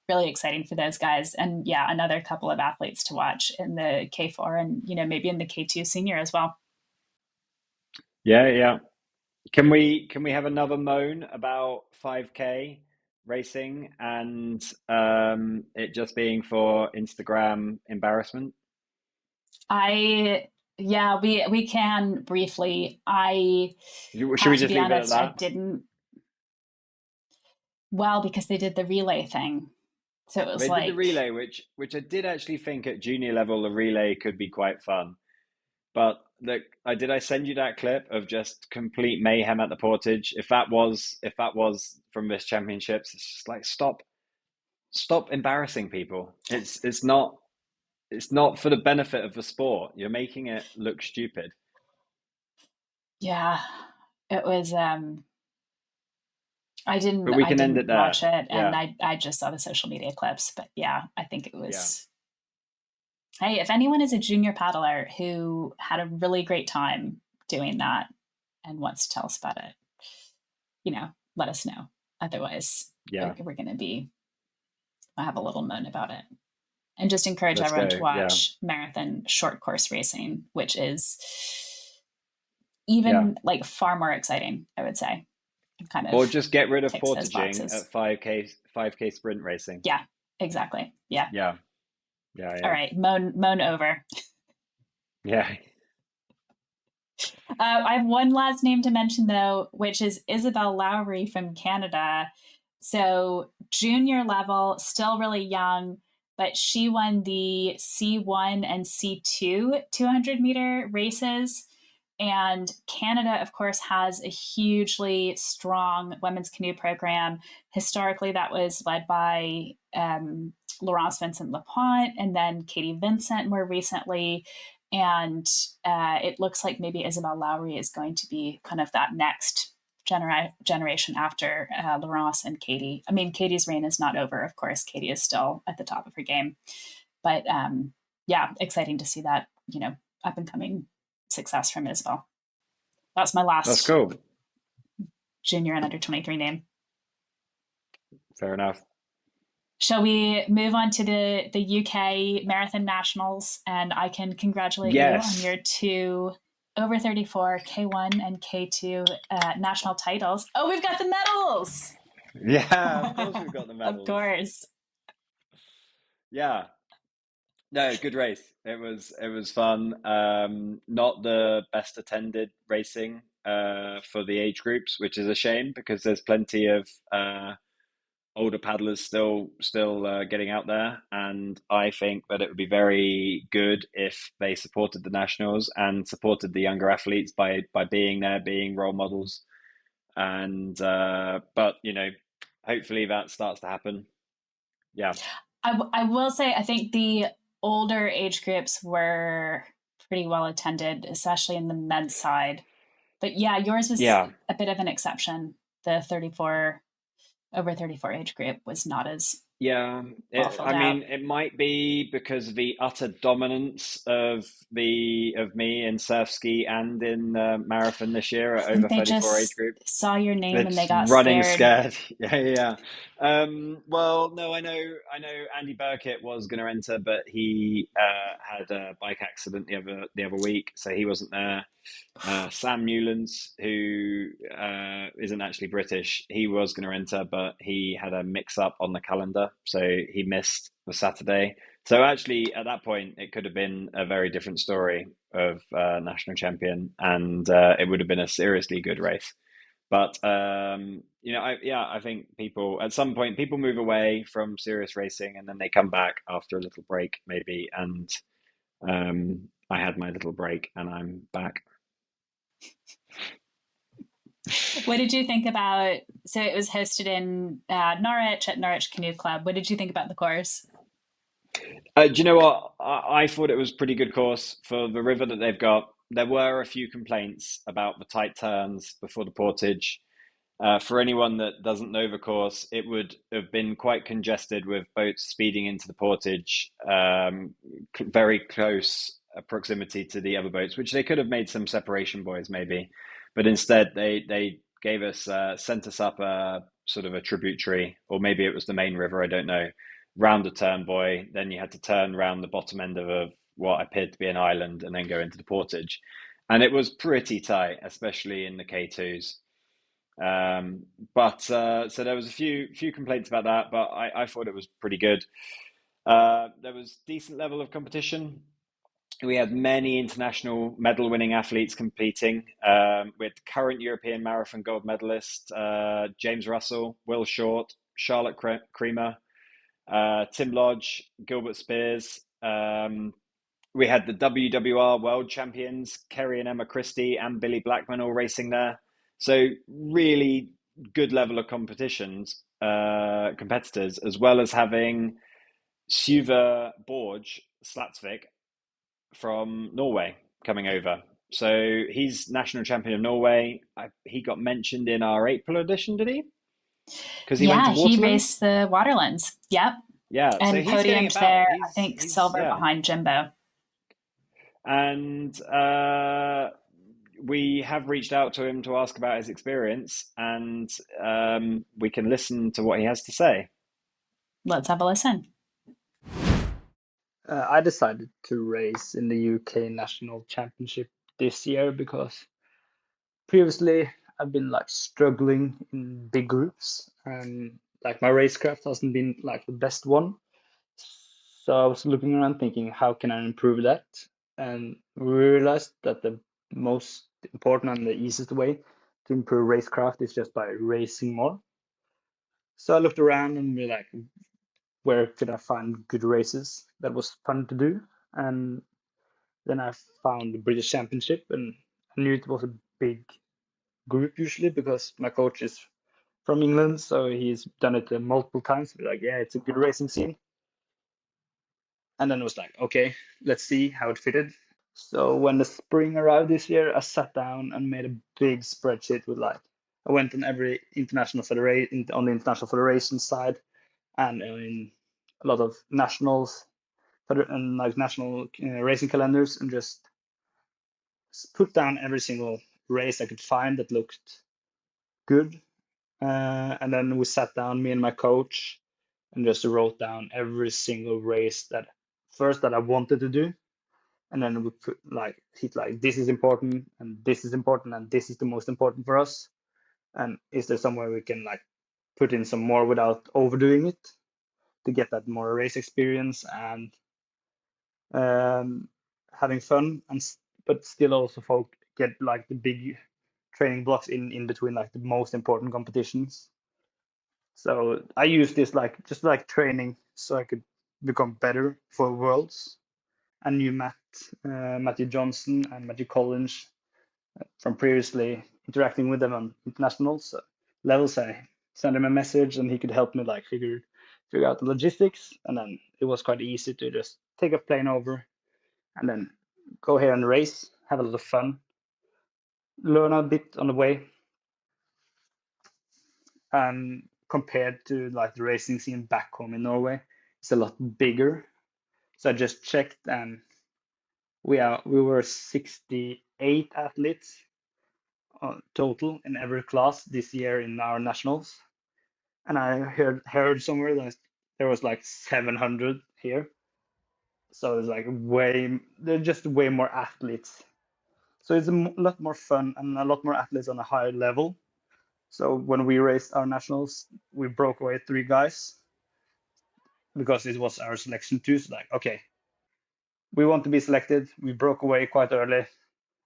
Speaker 1: Really exciting for those guys. And yeah, another couple of athletes to watch in the K4 and, maybe in the K2 senior as well.
Speaker 2: Yeah, yeah. Can we have another moan about 5K racing and it just being for Instagram embarrassment?
Speaker 1: Yeah, we can briefly. I
Speaker 2: Should we
Speaker 1: have to
Speaker 2: just
Speaker 1: be
Speaker 2: leave it at
Speaker 1: honest, I
Speaker 2: that?
Speaker 1: didn't, well, because they did the relay thing. So it was
Speaker 2: They did the
Speaker 1: like,
Speaker 2: relay, which I did actually think at junior level the relay could be quite fun. But look, I send you that clip of just complete mayhem at the portage? If that was from this championships, it's just like stop embarrassing people. It's not for the benefit of the sport. You're making it look stupid.
Speaker 1: Yeah, it was. I didn't.
Speaker 2: But we
Speaker 1: I
Speaker 2: can end it
Speaker 1: didn't
Speaker 2: there.
Speaker 1: watch it, and
Speaker 2: Yeah,
Speaker 1: I just saw the social media clips. But yeah, I think it
Speaker 2: yeah,
Speaker 1: was. Hey, if anyone is a junior paddler who had a really great time doing that and wants to tell us about it, let us know. Otherwise,
Speaker 2: yeah.
Speaker 1: we're going to be. I have a little moan about it, and just encourage
Speaker 2: Let's
Speaker 1: everyone to
Speaker 2: go. Yeah,
Speaker 1: watch marathon short course racing, which is
Speaker 2: yeah.
Speaker 1: even like far more exciting. I would say, it kind
Speaker 2: Or
Speaker 1: of
Speaker 2: just get rid of
Speaker 1: ticks those
Speaker 2: portaging
Speaker 1: boxes.
Speaker 2: at 5K sprint racing.
Speaker 1: Yeah, exactly. Yeah.
Speaker 2: Yeah, yeah,
Speaker 1: All
Speaker 2: yeah,
Speaker 1: right, moan over.
Speaker 2: yeah.
Speaker 1: I have one last name to mention though, which is Isabel Lowry from Canada. So junior level, still really young, but she won the C1 and C2 200-meter races. And Canada, of course, has a hugely strong women's canoe program. Historically, that was led by Laurence Vincent LaPointe and then Katie Vincent more recently. And it looks like maybe Isabel Lowry is going to be kind of that next generation after Laurence and Katie. I mean, Katie's reign is not over, of course. Katie is still at the top of her game. But yeah, exciting to see that, up and coming success from Isabel. That's my
Speaker 2: That's
Speaker 1: last
Speaker 2: cool.
Speaker 1: junior and under 23 name.
Speaker 2: Fair enough.
Speaker 1: Shall we move on to the UK Marathon Nationals? And I can congratulate you on
Speaker 2: Yes.
Speaker 1: your two over 34 K1 and K2 national titles. Oh, we've got the medals!
Speaker 2: Yeah, of course we've got the
Speaker 1: Of
Speaker 2: medals.
Speaker 1: course.
Speaker 2: Yeah. No, good race. It was fun. Not the best attended racing for the age groups, which is a shame because there's plenty of older paddlers still getting out there, and I think that it would be very good if they supported the nationals and supported the younger athletes by being there, being role models, and but hopefully that starts to happen. Yeah,
Speaker 1: I will say, I think the older age groups were pretty well attended, especially in the men's side. But yeah, yours was
Speaker 2: yeah.
Speaker 1: a bit of an exception. The 34 over 34 age group was not as
Speaker 2: Yeah,
Speaker 1: well filled
Speaker 2: I
Speaker 1: out.
Speaker 2: mean, it might be because of the utter dominance of me in surf ski and in marathon this year
Speaker 1: I
Speaker 2: at
Speaker 1: think
Speaker 2: over
Speaker 1: they
Speaker 2: 34 age
Speaker 1: just
Speaker 2: group.
Speaker 1: saw your name and they
Speaker 2: It's
Speaker 1: got
Speaker 2: running
Speaker 1: scared.
Speaker 2: scared. Yeah, yeah. Well, no, I know. Andy Burkett was going to enter, but he had a bike accident the other week, so he wasn't there. Sam Newlands, who isn't actually British, he was going to enter, but he had a mix-up on the calendar, so he missed the Saturday. So actually, at that point, it could have been a very different story of national champion, and it would have been a seriously good race. But I think people at some point people move away from serious racing and then they come back after a little break, maybe. And I had my little break and I'm back.
Speaker 1: What did you think about? So it was hosted in Norwich at Norwich Canoe Club. What did you think about the course?
Speaker 2: Do you know what? I thought it was a pretty good course for the river that they've got. There were a few complaints about the tight turns before the portage. For anyone that doesn't know the course, it would have been quite congested with boats speeding into the portage, very close proximity to the other boats, which they could have made some separation buoys maybe, but instead they gave us sent us up a sort of a tributary, or maybe it was the main river, I don't know, round a turn buoy. Then you had to turn round the bottom end of what appeared to be an island and then go into the portage, and it was pretty tight, especially in the K2s. But so there was a few complaints about that, but I thought it was pretty good. There was decent level of competition. We had many international medal winning athletes competing, with current European marathon gold medalist James Russell, Will Short, Charlotte Creamer, Tim Lodge, Gilbert Spears. we had the WWR World Champions, Kerry and Emma Christie and Billy Blackman all racing there. So really good level of competitors, as well as having Suva Borge Slatsvik from Norway coming over. So he's national champion of Norway. He got mentioned in our April edition, did he? Because he went to
Speaker 1: Yeah, he
Speaker 2: Waterland.
Speaker 1: raced the Waterlands. Yep.
Speaker 2: Yeah, so
Speaker 1: And
Speaker 2: he's getting
Speaker 1: podiumed
Speaker 2: about.
Speaker 1: there, I think
Speaker 2: He's
Speaker 1: silver
Speaker 2: yeah,
Speaker 1: behind Jimbo.
Speaker 2: and we have reached out to him to ask about his experience, and we can listen to what he has to say.
Speaker 1: Let's have a listen.
Speaker 3: I decided to race in the UK National Championship this year because previously I've been like struggling in big groups and like my racecraft hasn't been like the best one. So I was looking around thinking, how can I improve that? And we realized that the most important and the easiest way to improve racecraft is just by racing more. So I looked around and be like, where could I find good races that was fun to do? And then I found the British Championship, and I knew it was a big group usually because my coach is from England, so he's done it multiple times. Like, yeah, it's a good racing scene. And then it was like, okay, let's see how it fitted. So when the spring arrived this year, I sat down and made a big spreadsheet with like, I went on every international federation on the international federation side and in a lot of nationals and like national racing calendars and just put down every single race I could find that looked good. And then we sat down, me and my coach, and just wrote down every single race that first that I wanted to do. And then we put like hit like this is important and this is important and this is the most important for us. And is there somewhere we can like put in some more without overdoing it to get that more race experience and um, having fun and but still also get like the big training blocks in between like the most important competitions. So I use this like just like training so I could become better for Worlds. I knew Matthew Johnson and Matthew Collins from previously interacting with them on internationals levels. I sent him a message and he could help me like figure out the logistics. And then it was quite easy to just take a plane over and then go here and race, have a lot of fun, learn a bit on the way. And compared to like the racing scene back home in Norway, it's a lot bigger. So I just checked, and we were 68 athletes total in every class this year in our nationals. And I heard somewhere that there was like 700 here. So it's like there's just way more athletes. So it's a lot more fun and a lot more athletes on a higher level. So when we raced our nationals, we broke away 3 guys because it was our selection too. So like, okay, we want to be selected. We broke away quite early,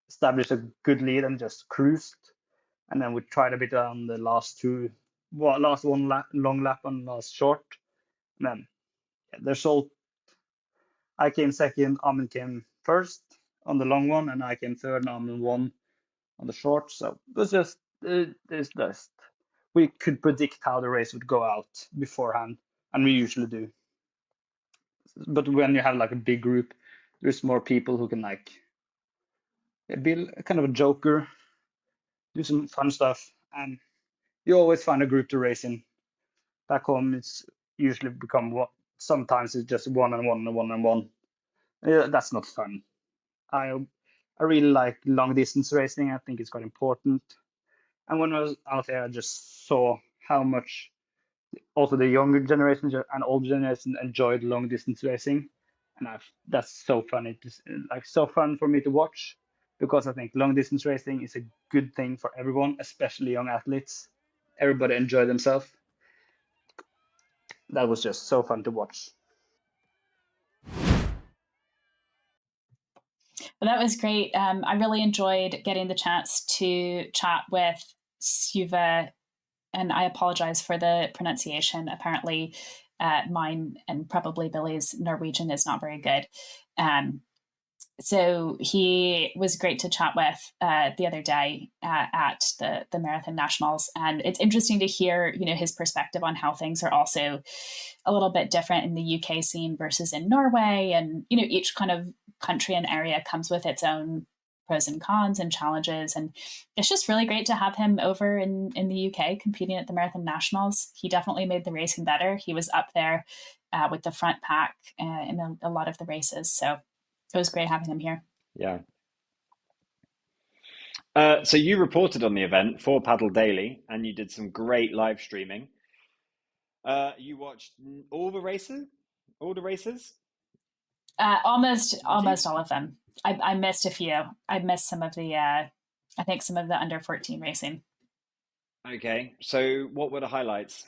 Speaker 3: established a good lead, and just cruised. And then we tried a bit on the last one long lap and last short. And then yeah, the result, I came second, Amund came first on the long one, and I came third, and Amund won on the short. So it was just we could predict how the race would go out beforehand, and we usually do. But when you have like a big group, there's more people who can like be kind of a joker, do some fun stuff, and you always find a group to race in. Back home, it's usually become what sometimes it's just one and one and one and one. Yeah, that's not fun. I I really like long distance racing. I think it's quite important. And when I was out there, I just saw how much also the younger generation and older generation enjoyed long distance racing, and that's so fun. It's like so fun for me to watch because I think long distance racing is a good thing for everyone, especially young athletes. Everybody enjoy themselves. That was just so fun to watch.
Speaker 1: Well, that was great. I really enjoyed getting the chance to chat with Suva, and I apologize for the pronunciation. Apparently, mine and probably Billy's Norwegian is not very good. Um, So he was great to chat with the other day at the Marathon Nationals, and it's interesting to hear his perspective on how things are also a little bit different in the UK scene versus in Norway, and each kind of country and area comes with its own pros and cons and challenges, and it's just really great to have him over in the UK competing at the Marathon Nationals. He definitely made the racing better. He was up there with the front pack in a lot of the races, so it was great having him here.
Speaker 2: Yeah. So you reported on the event for Paddle Daily, and you did some great live streaming. You watched all the races? All the races?
Speaker 1: Almost
Speaker 2: Did you?
Speaker 1: all of them. I missed a few. I missed some of the I think some of the under 14 racing.
Speaker 2: Okay. So what were the highlights?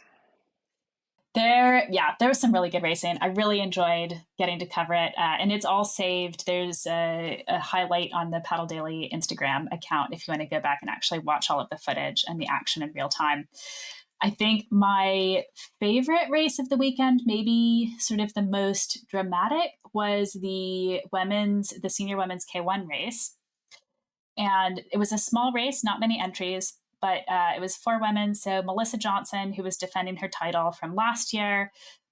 Speaker 1: There was some really good racing. I really enjoyed getting to cover it, and it's all saved. There's a highlight on the Paddle Daily Instagram account if you want to go back and actually watch all of the footage and the action in real time. I think my favorite race of the weekend, maybe sort of the most dramatic, was the senior women's K1 race. And it was a small race, not many entries, but it was 4 women. So Melissa Johnson, who was defending her title from last year,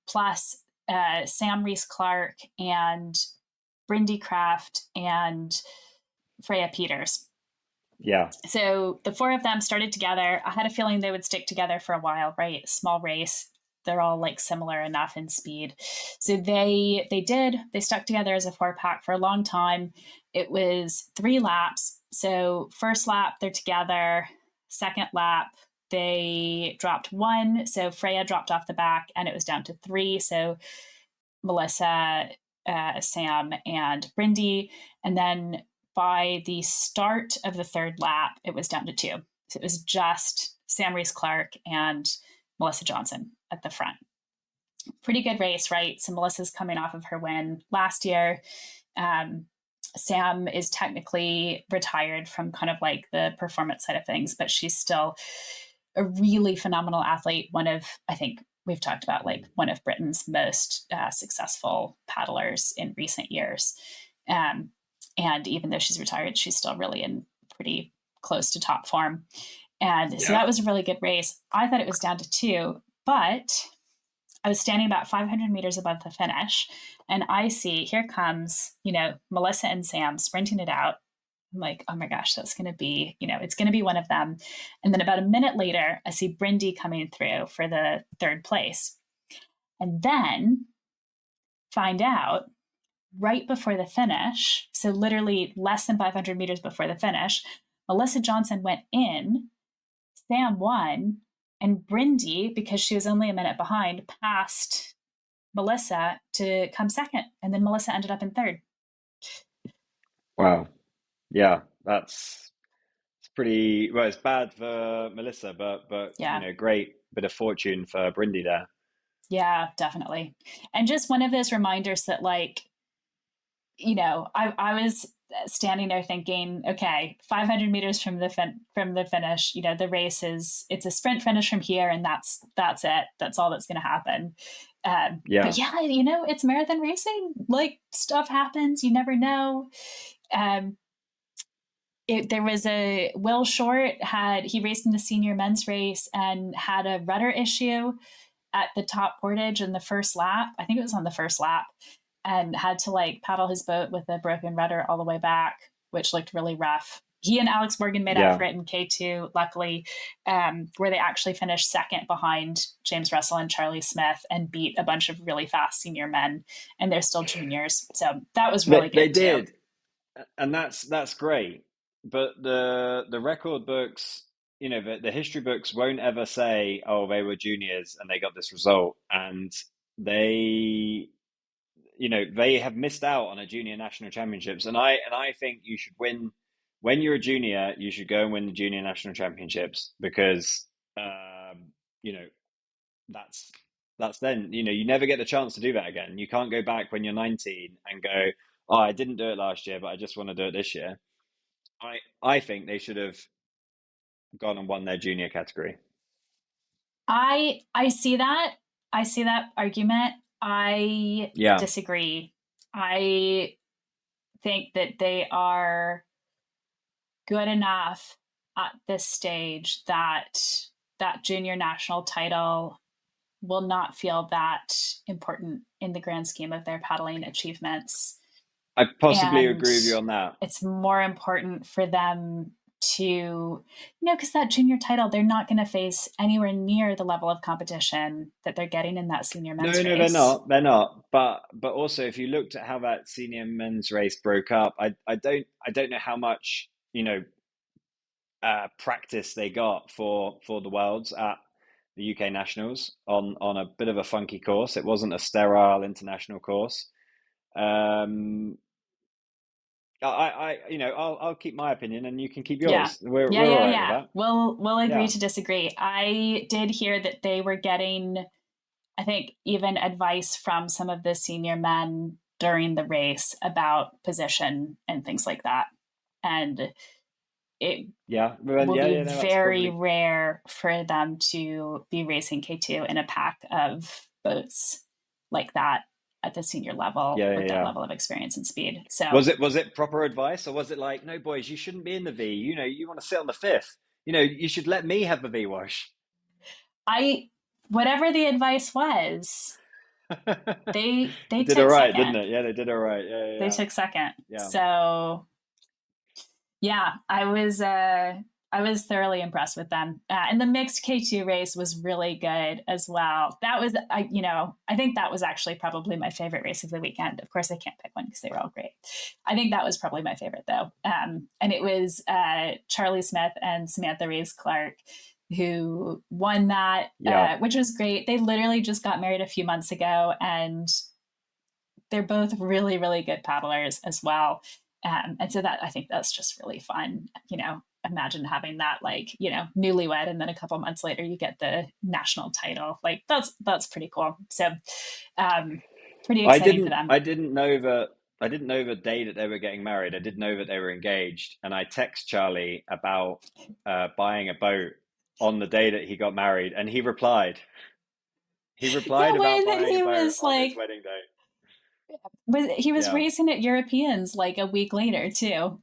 Speaker 1: plus Sam Reese-Clark and Brindy Kraft and Freya Peters.
Speaker 2: Yeah.
Speaker 1: So the 4 of them started together. I had a feeling they would stick together for a while, right? Small race. They're all like similar enough in speed. So they did. They stuck together as a 4-pack for a long time. It was 3 laps. So first lap, they're together. Second lap, they dropped 1. So Freya dropped off the back and it was down to 3. So Melissa, Sam, and Brindy. And then by the start of the 3rd lap, it was down to 2. So it was just Sam Reese-Clark and Melissa Johnson at the front. Pretty good race, right? So Melissa's coming off of her win last year. Sam is technically retired from kind of like the performance side of things, but she's still a really phenomenal athlete. One of, I think we've talked about, like one of Britain's most successful paddlers in recent years. And even though she's retired, she's still really in pretty close to top form. And so that was a really good race. I thought it was down to 2, but I was standing about 500 meters above the finish, and I see, here comes, Melissa and Sam sprinting it out. I'm like, oh my gosh, that's going to be, it's going to be one of them. And then about a minute later, I see Brindy coming through for the 3rd place. And then find out right before the finish, so literally less than 500 meters before the finish, Melissa Johnson went in, Sam won, and Brindy, because she was only a minute behind, passed Melissa to come second. And then Melissa ended up in 3rd.
Speaker 2: Wow. Yeah, it's pretty well. It's bad for Melissa, but
Speaker 1: Yeah.
Speaker 2: great bit of fortune for Brindy there.
Speaker 1: Yeah, definitely. And just one of those reminders that, like, I was standing there thinking, okay, 500 meters from the finish, the race it's a sprint finish from here, and that's it. That's all that's going to happen. But yeah, it's marathon racing. Like, stuff happens. You never know. There was a Will Short he raced in the senior men's race and had a rudder issue at the top portage in the first lap. I think it was on the first lap, and had to like paddle his boat with a broken rudder all the way back, which looked really rough. He and Alex Morgan made up for it in K2, luckily, where they actually finished second behind James Russell and Charlie Smith and beat a bunch of really fast senior men, and they're still juniors. So that was really good.
Speaker 2: They did, and that's great. But the record books, the history books won't ever say, "Oh, they were juniors and they got this result," and they have missed out on a junior national championships, and I think you should win when you're a junior. You should go and win the junior national championships because that's then you never get the chance to do that again. You can't go back when you're 19 and go, oh, I didn't do it last year, but I just want to do it this year. I think they should have gone and won their junior category.
Speaker 1: I see that. I see that argument. I disagree. think that they are good enough at this stage that that junior national title will not feel that important in the grand scheme of their paddling achievements.
Speaker 2: I possibly
Speaker 1: And
Speaker 2: agree with you on that.
Speaker 1: it's more important for them to, because that junior title, they're not going to face anywhere near the level of competition that they're getting in that senior men's
Speaker 2: No, they're
Speaker 1: race.
Speaker 2: not. They're not. But also, if you looked at how that senior men's race broke up, I don't know how much practice they got for the Worlds at the UK Nationals on a bit of a funky course. It wasn't a sterile international course. Um, I'll keep my opinion and you can keep
Speaker 1: Yeah.
Speaker 2: yours. We're
Speaker 1: Yeah,
Speaker 2: we're all
Speaker 1: yeah,
Speaker 2: right with
Speaker 1: yeah.
Speaker 2: that.
Speaker 1: We'll agree
Speaker 2: Yeah.
Speaker 1: to disagree. I did hear that they were getting, I think, even advice from some of the senior men during the race about position and things like that. And it
Speaker 2: Yeah. Well,
Speaker 1: will
Speaker 2: yeah,
Speaker 1: be
Speaker 2: yeah, no, that's
Speaker 1: very
Speaker 2: probably
Speaker 1: rare for them to be racing K2 in a pack of boats like that at the senior level
Speaker 2: yeah, yeah,
Speaker 1: with that
Speaker 2: yeah.
Speaker 1: level of experience and speed. So
Speaker 2: Was it proper advice or was it like, no, boys, you shouldn't be in the V. You want to sit on the fifth. You should let me have the V wash.
Speaker 1: I, whatever the advice was, they
Speaker 2: It did all
Speaker 1: took
Speaker 2: right, didn't
Speaker 1: second.
Speaker 2: it? Yeah, they did all right. Yeah, yeah,
Speaker 1: They
Speaker 2: yeah.
Speaker 1: took second.
Speaker 2: Yeah.
Speaker 1: So yeah, I was thoroughly impressed with them. And the mixed K2 race was really good as well. That was I think that was actually probably my favorite race of the weekend. Of course, I can't pick one because they were all great. I think that was probably my favorite though. And it was Charlie Smith and Samantha Rees Clark who won that,
Speaker 2: Yeah.
Speaker 1: which was great. They literally just got married a few months ago, and they're both really, really good paddlers as well. And so that, I think that's just really fun. Imagine having that, like, newlywed, and then a couple months later you get the national title. Like that's pretty cool. So pretty
Speaker 2: I
Speaker 1: exciting for
Speaker 2: didn't
Speaker 1: them.
Speaker 2: I didn't know that I didn't know the day that they were getting married. I did know that they were engaged, and I text Charlie about buying a boat on the day that he got married, and he replied. He
Speaker 1: Yeah,
Speaker 2: replied about
Speaker 1: way that
Speaker 2: buying a
Speaker 1: he
Speaker 2: boat
Speaker 1: was
Speaker 2: on his
Speaker 1: like,
Speaker 2: wedding day.
Speaker 1: he was
Speaker 2: Yeah.
Speaker 1: racing at Europeans like a week later too.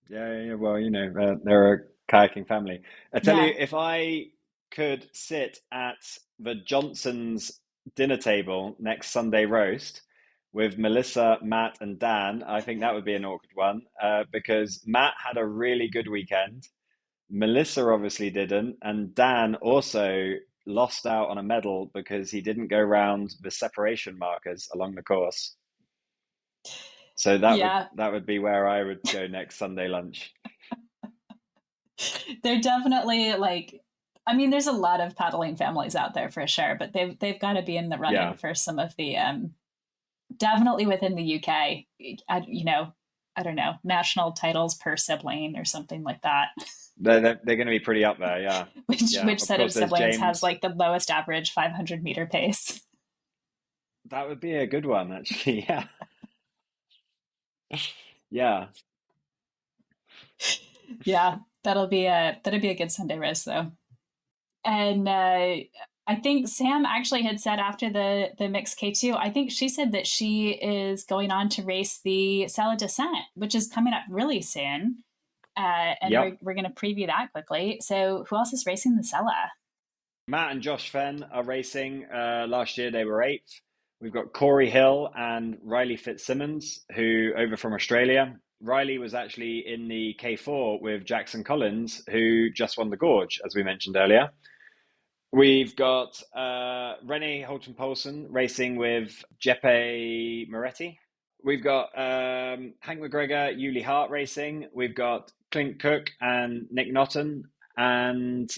Speaker 2: Yeah, yeah, yeah. Well, they're a kayaking family. I tell you,
Speaker 1: Yeah.
Speaker 2: if I could sit at the Johnsons' dinner table next Sunday roast with Melissa, Matt, and Dan, I think that would be an awkward one because Matt had a really good weekend. Melissa obviously didn't, and Dan also lost out on a medal because he didn't go round the separation markers along the course. So that would
Speaker 1: Yeah.
Speaker 2: that would be where I would go next Sunday lunch.
Speaker 1: They're definitely like, I mean, there's a lot of paddling families out there for sure, but they've got to be in the running
Speaker 2: Yeah.
Speaker 1: for some of the definitely within the UK. I don't know, national titles per sibling or something like that.
Speaker 2: They're going to be pretty up there, yeah.
Speaker 1: which
Speaker 2: Yeah,
Speaker 1: which
Speaker 2: of
Speaker 1: set of
Speaker 2: course, there's
Speaker 1: siblings has
Speaker 2: James.
Speaker 1: like the lowest average 500-meter pace?
Speaker 2: That would be a good one, actually. Yeah, yeah.
Speaker 1: Yeah, that'll be a good Sunday race though. And I think Sam actually had said after the mixed K2, I think she said that she is going on to race the Sella Descent, which is coming up really soon. And
Speaker 2: Yep.
Speaker 1: we're going to preview that quickly. So who else is racing the Sella?
Speaker 2: Matt and Josh Fenn are racing. Last year they were eighth. We've got Corey Hill and Riley Fitzsimmons, who over from Australia. Riley was actually in the K4 with Jackson Collins, who just won the Gorge, as we mentioned earlier. We've got Renee Holton Polson racing with Jeppe Moretti. We've got Hank McGregor, Yuli Hart racing. We've got Clint Cook and Nick Notton, and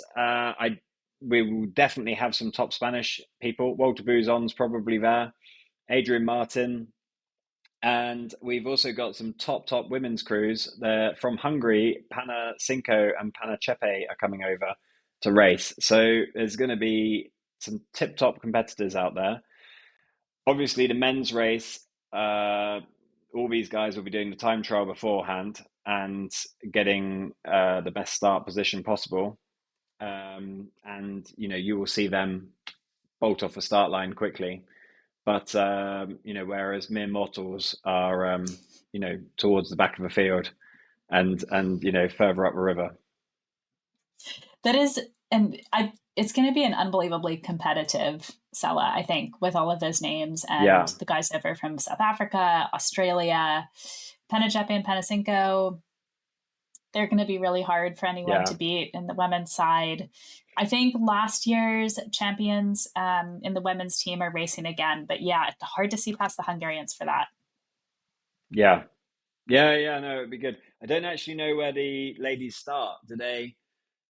Speaker 2: we will definitely have some top Spanish people. Walter Buzon's probably there. Adrian Martin, and we've also got some top women's crews. They're from Hungary. Pana Cinco and Pana Chepe are coming over to race. So there's going to be some tip-top competitors out there. Obviously, the men's race, all these guys will be doing the time trial beforehand and getting the best start position possible. And you will see them bolt off the start line quickly. but whereas mere mortals are towards the back of a field and further up a river.
Speaker 1: That is, and it's going to be an unbelievably competitive Sella, I think, with all of those names and
Speaker 2: Yeah,
Speaker 1: the guys over from South Africa, Australia, Penajepe and Penasinko. They're going to be really hard for anyone
Speaker 2: yeah,
Speaker 1: to beat in the women's side. I think last year's champions in the women's team are racing again, but yeah, it's hard to see past the Hungarians for that.
Speaker 2: yeah, yeah. No, it'd be good. I don't actually know where the ladies start. Do they?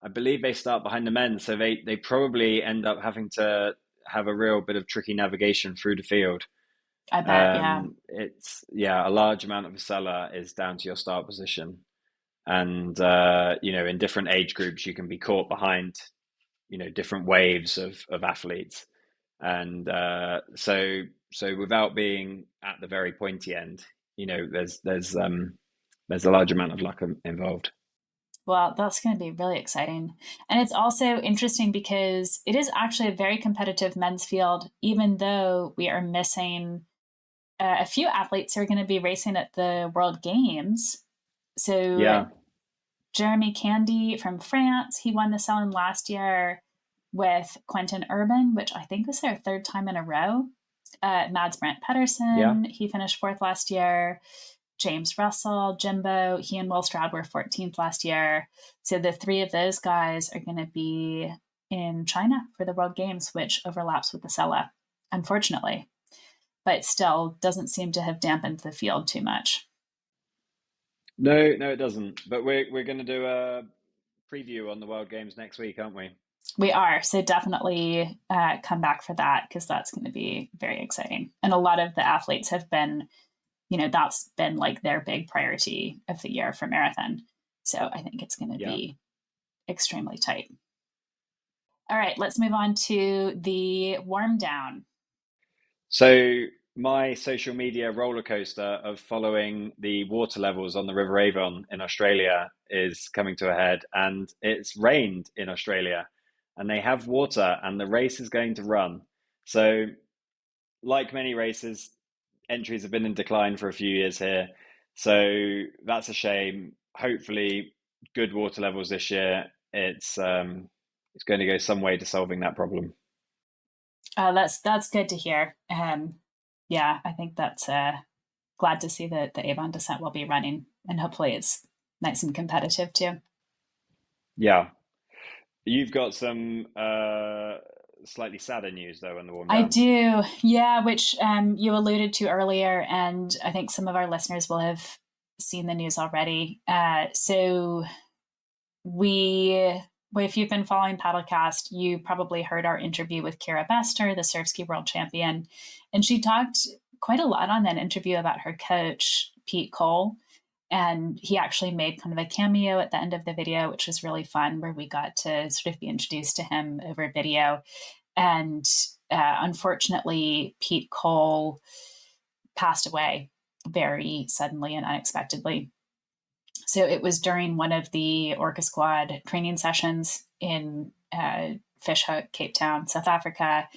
Speaker 2: I believe they start behind the men, so they probably end up having to have a real bit of tricky navigation through the field.
Speaker 1: I bet, yeah.
Speaker 2: It's a large amount of a Sella is down to your start position, and in different age groups you can be caught behind different waves of athletes, and so without being at the very pointy end, there's a large amount of luck involved.
Speaker 1: Well, that's going to be really exciting. And it's also interesting because it is actually a very competitive men's field, even though we are missing a few athletes who are going to be racing at the World Games. So,
Speaker 2: Yeah,
Speaker 1: Jeremy Candy from France, he won the Sellen last year with Quentin Urban, which I think was their third time in a row. Mads Brandt
Speaker 2: yeah.
Speaker 1: Pedersen, he finished fourth last year. James Russell, Jimbo, he and Will Stroud were 14th last year. So the three of those guys are going to be in China for the World Games, which overlaps with the Sella, unfortunately, but still doesn't seem to have dampened the field too much.
Speaker 2: No, no, it doesn't. But we're going to do a preview on the World Games next week, aren't we?
Speaker 1: We are. So definitely come back for that because that's going to be very exciting. And a lot of the athletes have been, that's been like their big priority of the year for marathon. So I think it's going to
Speaker 2: Yeah.
Speaker 1: be extremely tight. All right, let's move on to the warm down.
Speaker 2: So my social media roller coaster of following the water levels on the River Avon in Australia is coming to a head, and it's rained in Australia, and they have water, and the race is going to run. So, like many races, entries have been in decline for a few years here. So that's a shame. Hopefully, good water levels this year. It's going to go some way to solving that problem.
Speaker 1: That's good to hear. Yeah, I think that's glad to see that the Avon Descent will be running, and hopefully it's nice and competitive too.
Speaker 2: Yeah, you've got some slightly sadder news though on the warm
Speaker 1: I
Speaker 2: down.
Speaker 1: do, yeah, which you alluded to earlier, and I think some of our listeners will have seen the news already. So we, if you've been following Paddlecast, you probably heard our interview with Kira Bester, the surf ski world champion, and she talked quite a lot on that interview about her coach Pete Cole, and he actually made kind of a cameo at the end of the video, which was really fun, where we got to sort of be introduced to him over video. And unfortunately, Pete Cole passed away very suddenly and unexpectedly. So it was during one of the Orca Squad training sessions in Fishhook, Cape Town, South Africa.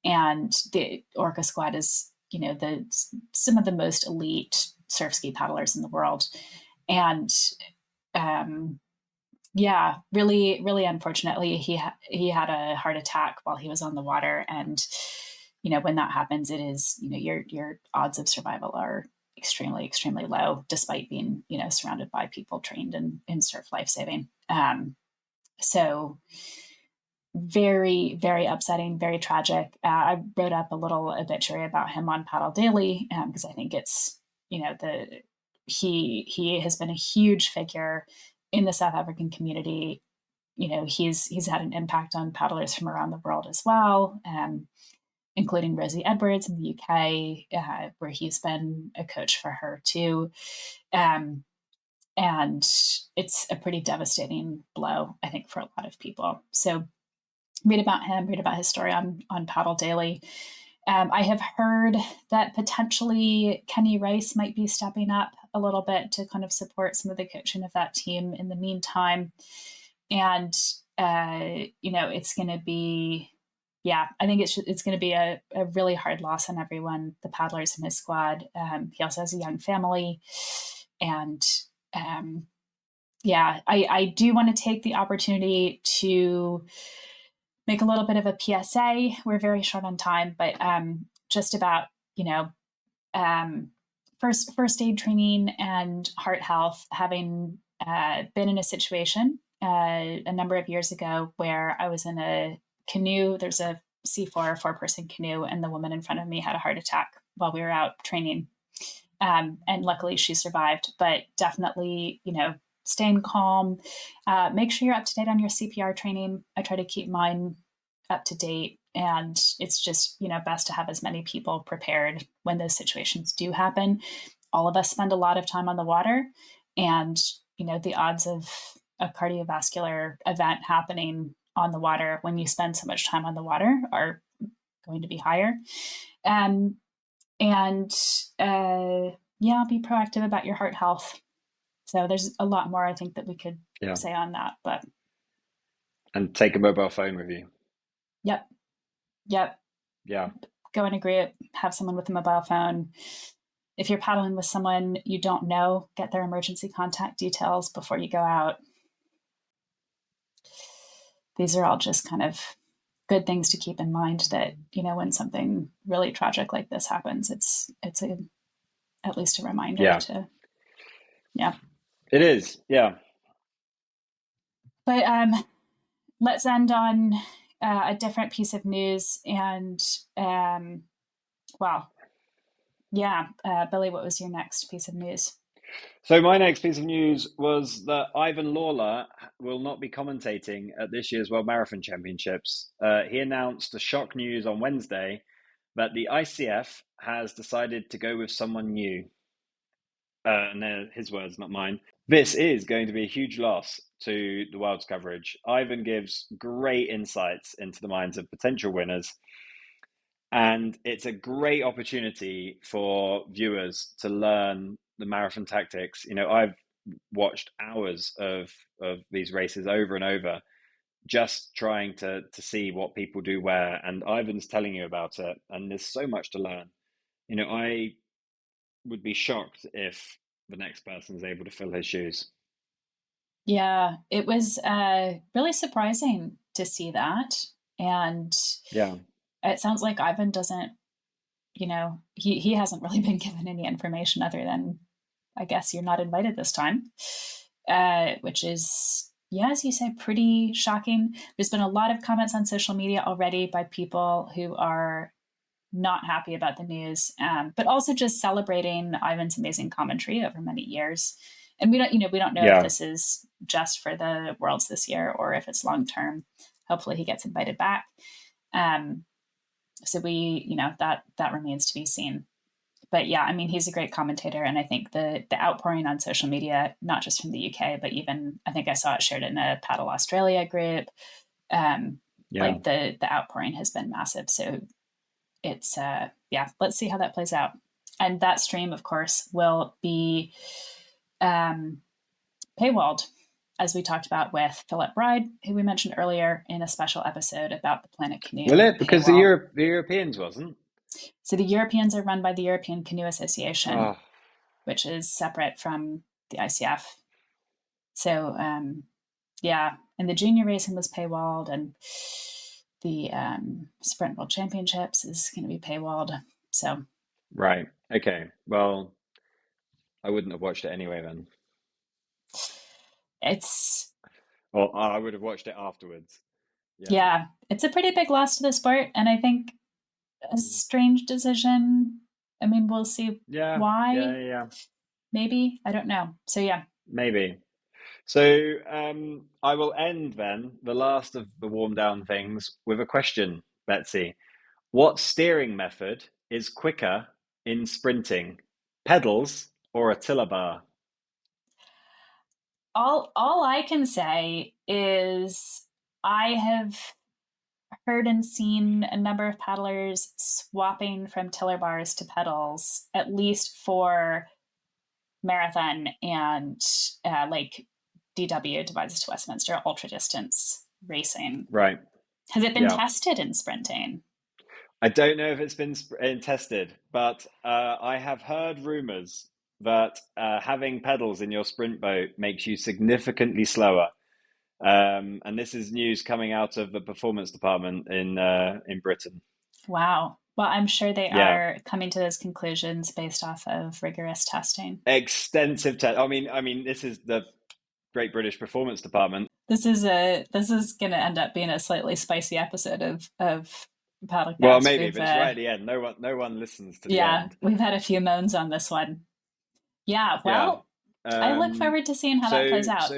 Speaker 1: And the Orca Squad is, some of the most elite surf ski paddlers in the world. And yeah, really, really unfortunately, he had a heart attack while he was on the water, and when that happens, it is your odds of survival are extremely, extremely low, despite being surrounded by people trained in surf life saving. So very, very upsetting, very tragic. I wrote up a little obituary about him on Paddle Daily because I think it's he has been a huge figure in the South African community. He's had an impact on paddlers from around the world as well, including Rosie Edwards in the UK, where he's been a coach for her too. And it's a pretty devastating blow, I think, for a lot of people. So read about him, read about his story on Paddle Daily. I have heard that potentially Kenny Rice might be stepping up a little bit to kind of support some of the coaching of that team in the meantime. And, it's going to be yeah, I think it's going to be a really hard loss on everyone, the paddlers in his squad. He also has a young family. And yeah, I do want to take the opportunity to make a little bit of a PSA. We're very short on time, but just about, first aid training and heart health, having been in a situation a number of years ago where I was in a canoe. There's a C4 4-person canoe, and the woman in front of me had a heart attack while we were out training. And luckily she survived, but definitely, staying calm. Make sure you're up to date on your CPR training. I try to keep mine up to date, and it's just, best to have as many people prepared when those situations do happen. All of us spend a lot of time on the water, and, the odds of a cardiovascular event happening on the water when you spend so much time on the water are going to be higher. And yeah, be proactive about your heart health. So there's a lot more I think that we could say on that, but.
Speaker 2: And take a mobile phone with you.
Speaker 1: Yep.
Speaker 2: Yeah.
Speaker 1: Go in a group, have someone with a mobile phone. If you're paddling with someone you don't know, get their emergency contact details before you go out. These are all just kind of good things to keep in mind, that, when something really tragic like this happens, it's at least a reminder to. Yeah.
Speaker 2: It is. Yeah.
Speaker 1: But let's end on a different piece of news. And Billy, what was your next piece of news?
Speaker 2: So my next piece of news was that Ivan Lawler will not be commentating at this year's World Marathon Championships. He announced the shock news on Wednesday that the ICF has decided to go with someone new. And they're his words, not mine. This is going to be a huge loss to the world's coverage. Ivan gives great insights into the minds of potential winners. And it's a great opportunity for viewers to learn the marathon tactics. I've watched hours of these races over and over, just trying to see what people do where. And Ivan's telling you about it. And there's so much to learn. I would be shocked if the next person is able to fill his shoes.
Speaker 1: Yeah, it was really surprising to see that. And
Speaker 2: yeah,
Speaker 1: it sounds like Ivan doesn't, he hasn't really been given any information other than, I guess, you're not invited this time, which is, as you say, pretty shocking. There's been a lot of comments on social media already by people who are not happy about the news, but also just celebrating Ivan's amazing commentary over many years. And we don't know if this is just for the Worlds this year or if it's long term. Hopefully he gets invited back. So that remains to be seen. But yeah, I mean, he's a great commentator, and I think the outpouring on social media, not just from the UK, but even I think I saw it shared in a Paddle Australia group. Like the outpouring has been massive. So it's let's see how that plays out. And that stream, of course, will be paywalled, as we talked about with Philip Bride, who we mentioned earlier in a special episode about the Planet Canoe.
Speaker 2: Will it? Because the Europeans wasn't.
Speaker 1: So the Europeans are run by the European Canoe Association, which is separate from the ICF. So and the junior racing was paywalled, and the Sprint World Championships is going to be paywalled. So
Speaker 2: right, okay. Well, I wouldn't have watched it anyway then. Well, I would have watched it afterwards.
Speaker 1: Yeah, it's a pretty big loss to the sport, and I think a strange decision. I mean, we'll see why.
Speaker 2: Yeah.
Speaker 1: Maybe. I don't know. So yeah.
Speaker 2: Maybe. So I will end then, the last of the warm down things, with a question, Betsy. What steering method is quicker in sprinting, pedals or a tiller bar?
Speaker 1: All I can say is I have heard and seen a number of paddlers swapping from tiller bars to pedals, at least for marathon and like DW, Divides to Westminster, ultra distance racing.
Speaker 2: Right.
Speaker 1: Has it been tested in sprinting?
Speaker 2: I don't know if it's been tested, but I have heard rumors that having pedals in your sprint boat makes you significantly slower. And this is news coming out of the performance department in Britain.
Speaker 1: Wow. Well, I'm sure they are coming to those conclusions based off of rigorous testing.
Speaker 2: Extensive test. I mean, this is the Great British Performance Department.
Speaker 1: This is going to end up being a slightly spicy episode of Paddlecast.
Speaker 2: Well, maybe, but it's right at the end. No one listens to the end.
Speaker 1: Yeah, we've had a few moans on this one. Yeah, well, I look forward to seeing how that plays out.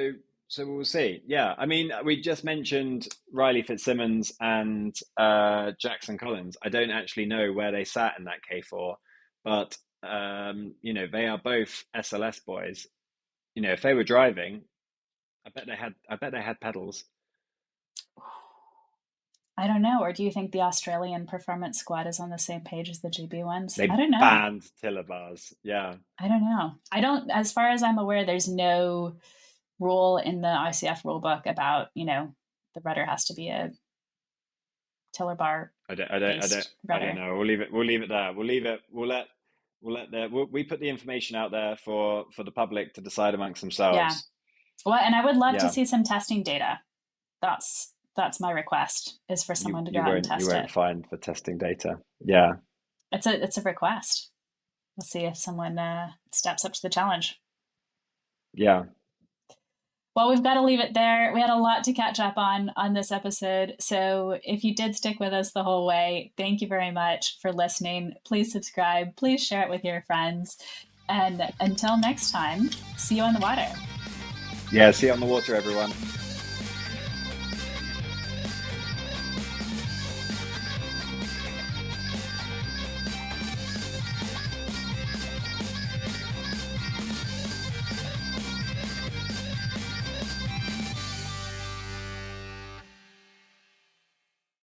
Speaker 2: So we'll see. Yeah, I mean, we just mentioned Riley Fitzsimmons and Jackson Collins. I don't actually know where they sat in that K4, but they are both SLS boys. If they were driving, I bet they had pedals.
Speaker 1: I don't know. Or do you think the Australian performance squad is on the same page as the GB ones?
Speaker 2: I don't know. Banned Tiller bars. Yeah.
Speaker 1: I don't know. As far as I'm aware, there's no rule in the ICF rulebook about, the rudder has to be a tiller bar.
Speaker 2: I don't know. We'll leave it there. We put the information out there for the public to decide amongst themselves.
Speaker 1: Yeah. Well, and I would love to see some testing data. That's my request, is for someone to go out and test it.
Speaker 2: You won't find the testing data. Yeah.
Speaker 1: It's a request. We'll see if someone steps up to the challenge.
Speaker 2: Yeah.
Speaker 1: Well, we've got to leave it there. We had a lot to catch up on this episode. So if you did stick with us the whole way, thank you very much for listening. Please subscribe. Please share it with your friends. And until next time, see you on the water.
Speaker 2: Yeah, see you on the water, everyone.